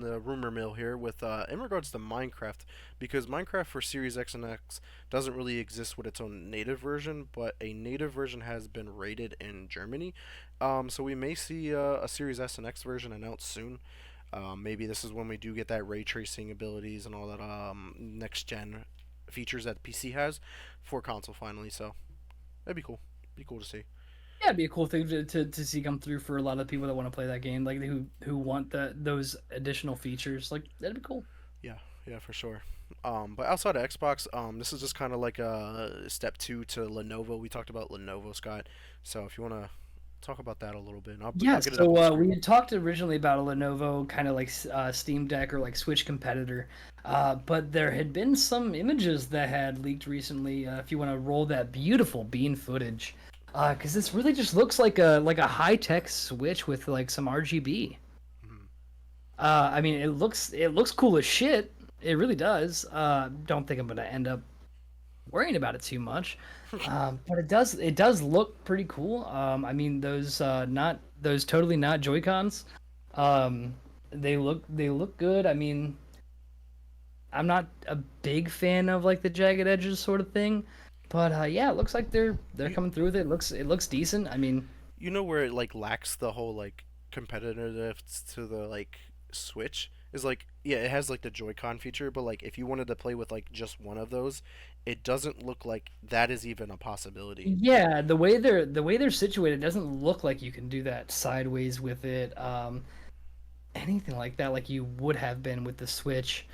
the rumor mill here with in regards to Minecraft, because Minecraft for Series X and X doesn't really exist with its own native version, but a native version has been rated in Germany. So we may see a Series S and X version announced soon. Maybe this is when we do get that ray tracing abilities and all that next gen features that PC has for console finally. So that'd be cool. Be cool to see. yeah, it'd be a cool thing to see come through for a lot of people that want to play that game, like who want those additional features. Like that'd be cool. Yeah, yeah, for sure. But outside of Xbox, this is just kind of like a step two to Lenovo. We talked about Lenovo, Scott. So if you want to talk about that a little bit, Yeah, I'll get it up on so the we screen. had talked originally about a Lenovo kind of like Steam Deck or like Switch competitor, but there had been some images that had leaked recently. If you want to roll that beautiful bean footage, because this really just looks like a high tech Switch with like some RGB. Mhm. I mean, it looks cool as shit. It really does. Don't think I'm gonna end up worrying about it too much. But it does look pretty cool. I mean those totally not Joy-Cons. Um, they look good. I mean, I'm not a big fan of like the jagged edges sort of thing, but yeah, it looks like they're You, coming through with it. It looks decent. I mean, you know where it like lacks the whole like competitiveness to the like Switch is like, yeah, it has like the Joy-Con feature, but like if you wanted to play with like just one of those, it doesn't look like that is even a possibility. yeah, the way they're situated doesn't look like you can do that sideways with it. Anything like that, like you would have been with the Switch,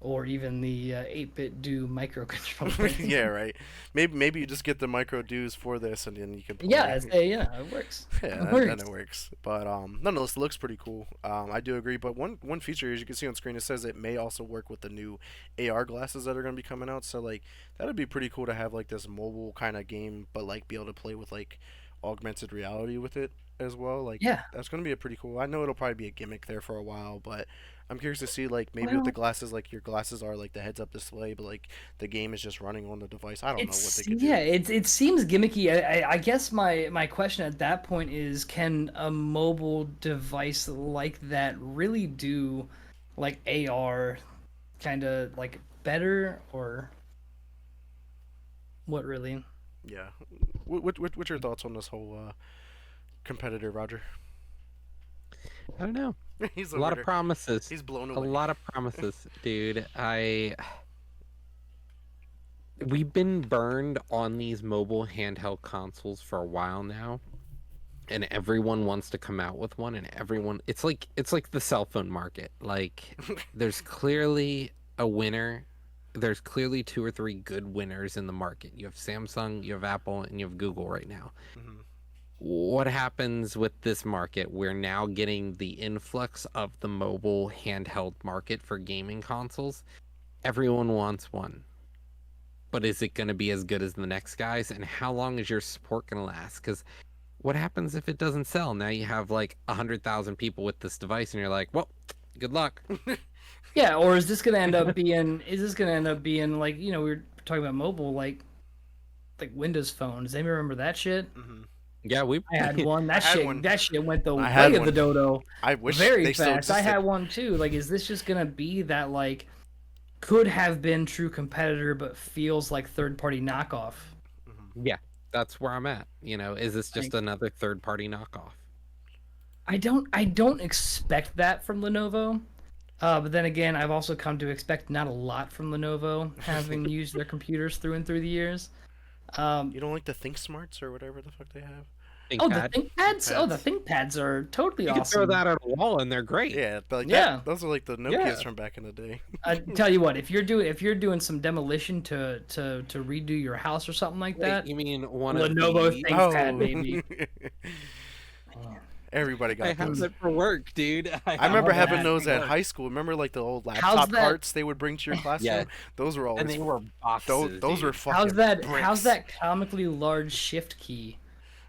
or even the 8-bit do microcontroller. Yeah, right. Maybe you just get the micro dues for this, and then you can Yeah, play. it works. Yeah, It then works. it works. But nonetheless, it looks pretty cool. I do agree. But one feature, as you can see on screen, it says it may also work with the new AR glasses that are going to be coming out. So like that'd be pretty cool to have like this mobile kind of game, but like be able to play with like augmented reality with it as well. Like Yeah. that's going to be a pretty cool. I know it'll probably be a gimmick there for a while, but I'm curious to see like maybe with the Well, glasses, like your glasses are like the heads up display, but like the game is just running on the device. I don't know what they it's could yeah, do. it seems gimmicky. I guess my question at that point is, can a mobile device like that really do like AR kind of like better, or what really? Yeah. What's your thoughts on this whole competitor, Roger? I don't know. He's A over lot of there. promises. He's blown A away. lot of promises, dude. We've been burned on these mobile handheld consoles for a while now, and everyone wants to come out with one, and everyone it's like the cell phone market. Like there's clearly a winner. There's clearly two or three good winners in the market. You have Samsung, you have Apple, and you have Google right now. Mhm. What happens with this market? We're now getting the influx of the mobile handheld market for gaming consoles. Everyone wants one, but is it going to be as good as the next guys? And how long is your support going to last? Because what happens if it doesn't sell? Now you have like 100,000 people with this device, and you're like, well, good luck. Yeah, or is this gonna end up being? Is this gonna end up being like, we were talking about mobile, like Windows Phone? Does anybody remember that shit? Mhm. Yeah, we. I had one. I That had shit one. that shit went the I had way of the one. dodo I wish very they still fast. I had existed. one too. Like, is this just gonna be that like could have been true competitor but feels like third party knockoff? Mhm. Yeah, that's where I'm at. Is this just Like, another third party knockoff? I don't expect that from Lenovo. But then again, I've also come to expect not a lot from Lenovo, having used their computers through and through the years. Um, You don't like the Think Smarts or whatever the fuck they have? Oh, the ThinkPad. ThinkPads? Oh, the ThinkPads are totally You can throw awesome. that on a wall and they're great. Yeah, but like Yeah. those are like the Nokias Yeah. from back in the day. I tell you what, if you're doing some demolition to redo your house or something like Wait, that, you mean one Lenovo of these? ThinkPad, baby. Everybody I got have those. that for work, dude. I remember Oh, having that. those at work. high school. Remember like the old How's laptop that- carts they would bring to your classroom? Yeah. Those were always And they were boxes. those were dude. fucking How's that? bricks. How's that comically large shift key?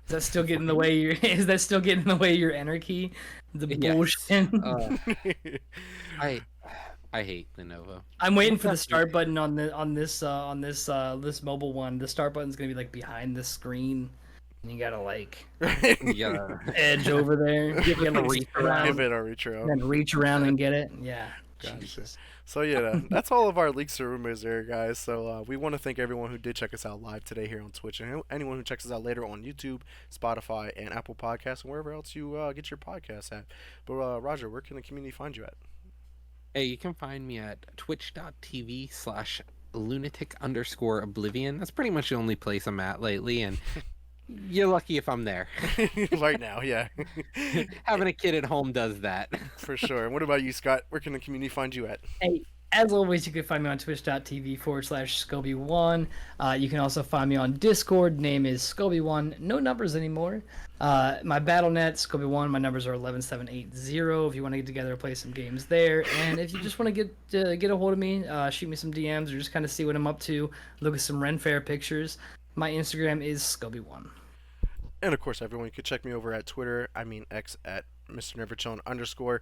Is that still getting in the way? Is that still getting in the way of your enter key? The Yes. bullshit. I hate Lenovo. I'm waiting for the start button on this mobile one. The start button's gonna be like behind the screen, and you gotta like Yeah. edge over there, give it like Reach reach around, Give it a reach around. and then reach around and get it. Yeah. Gotcha. Jesus. So yeah, that's all of our leaks or rumors there, guys. So we want to thank everyone who did check us out live today here on Twitch, and anyone who checks us out later on YouTube, Spotify, and Apple Podcasts, and wherever else you get your podcasts at. But Roger, where can the community find you at? Hey, you can find me at twitch.tv/lunatic_oblivion. That's pretty much the only place I'm at lately, and you're lucky if I'm there. Right now, yeah, Having a kid at home does that. for sure. And what about you, Scott? Where can the community find you at? Hey, as always, you can find me on twitch.tv/Scoby1. You can also find me on Discord. Name is Scoby1. No numbers anymore. My Battle.net, Scoby1. My numbers are 11780 if you want to get together and play some games there. And if you just want to get a hold of me, shoot me some DMs or just kind of see what I'm up to, look at some Ren Fair pictures. My Instagram is Scoby1. And of course, everyone, you can check me over at Twitter. I mean X at Mr. Never Chillin' _.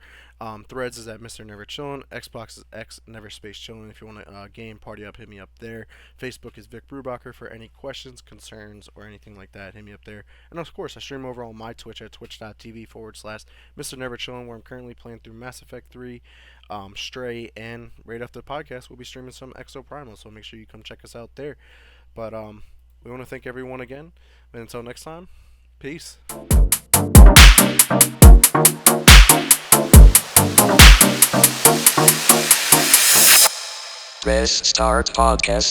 Threads is at Mr. Never Chillin'. Xbox is X Never Space Chillin'. If you want to game party up, hit me up there. Facebook is Vic Brubacher for any questions, concerns, or anything like that. Hit me up there. And of course, I stream over on my Twitch at twitch.tv/Mr. Never Chillin', where I'm currently playing through Mass Effect 3, Stray, and right after the podcast, we'll be streaming some Exo Primal. So make sure you come check us out there. But we want to thank everyone again. And until next time. Peace. Restart podcast.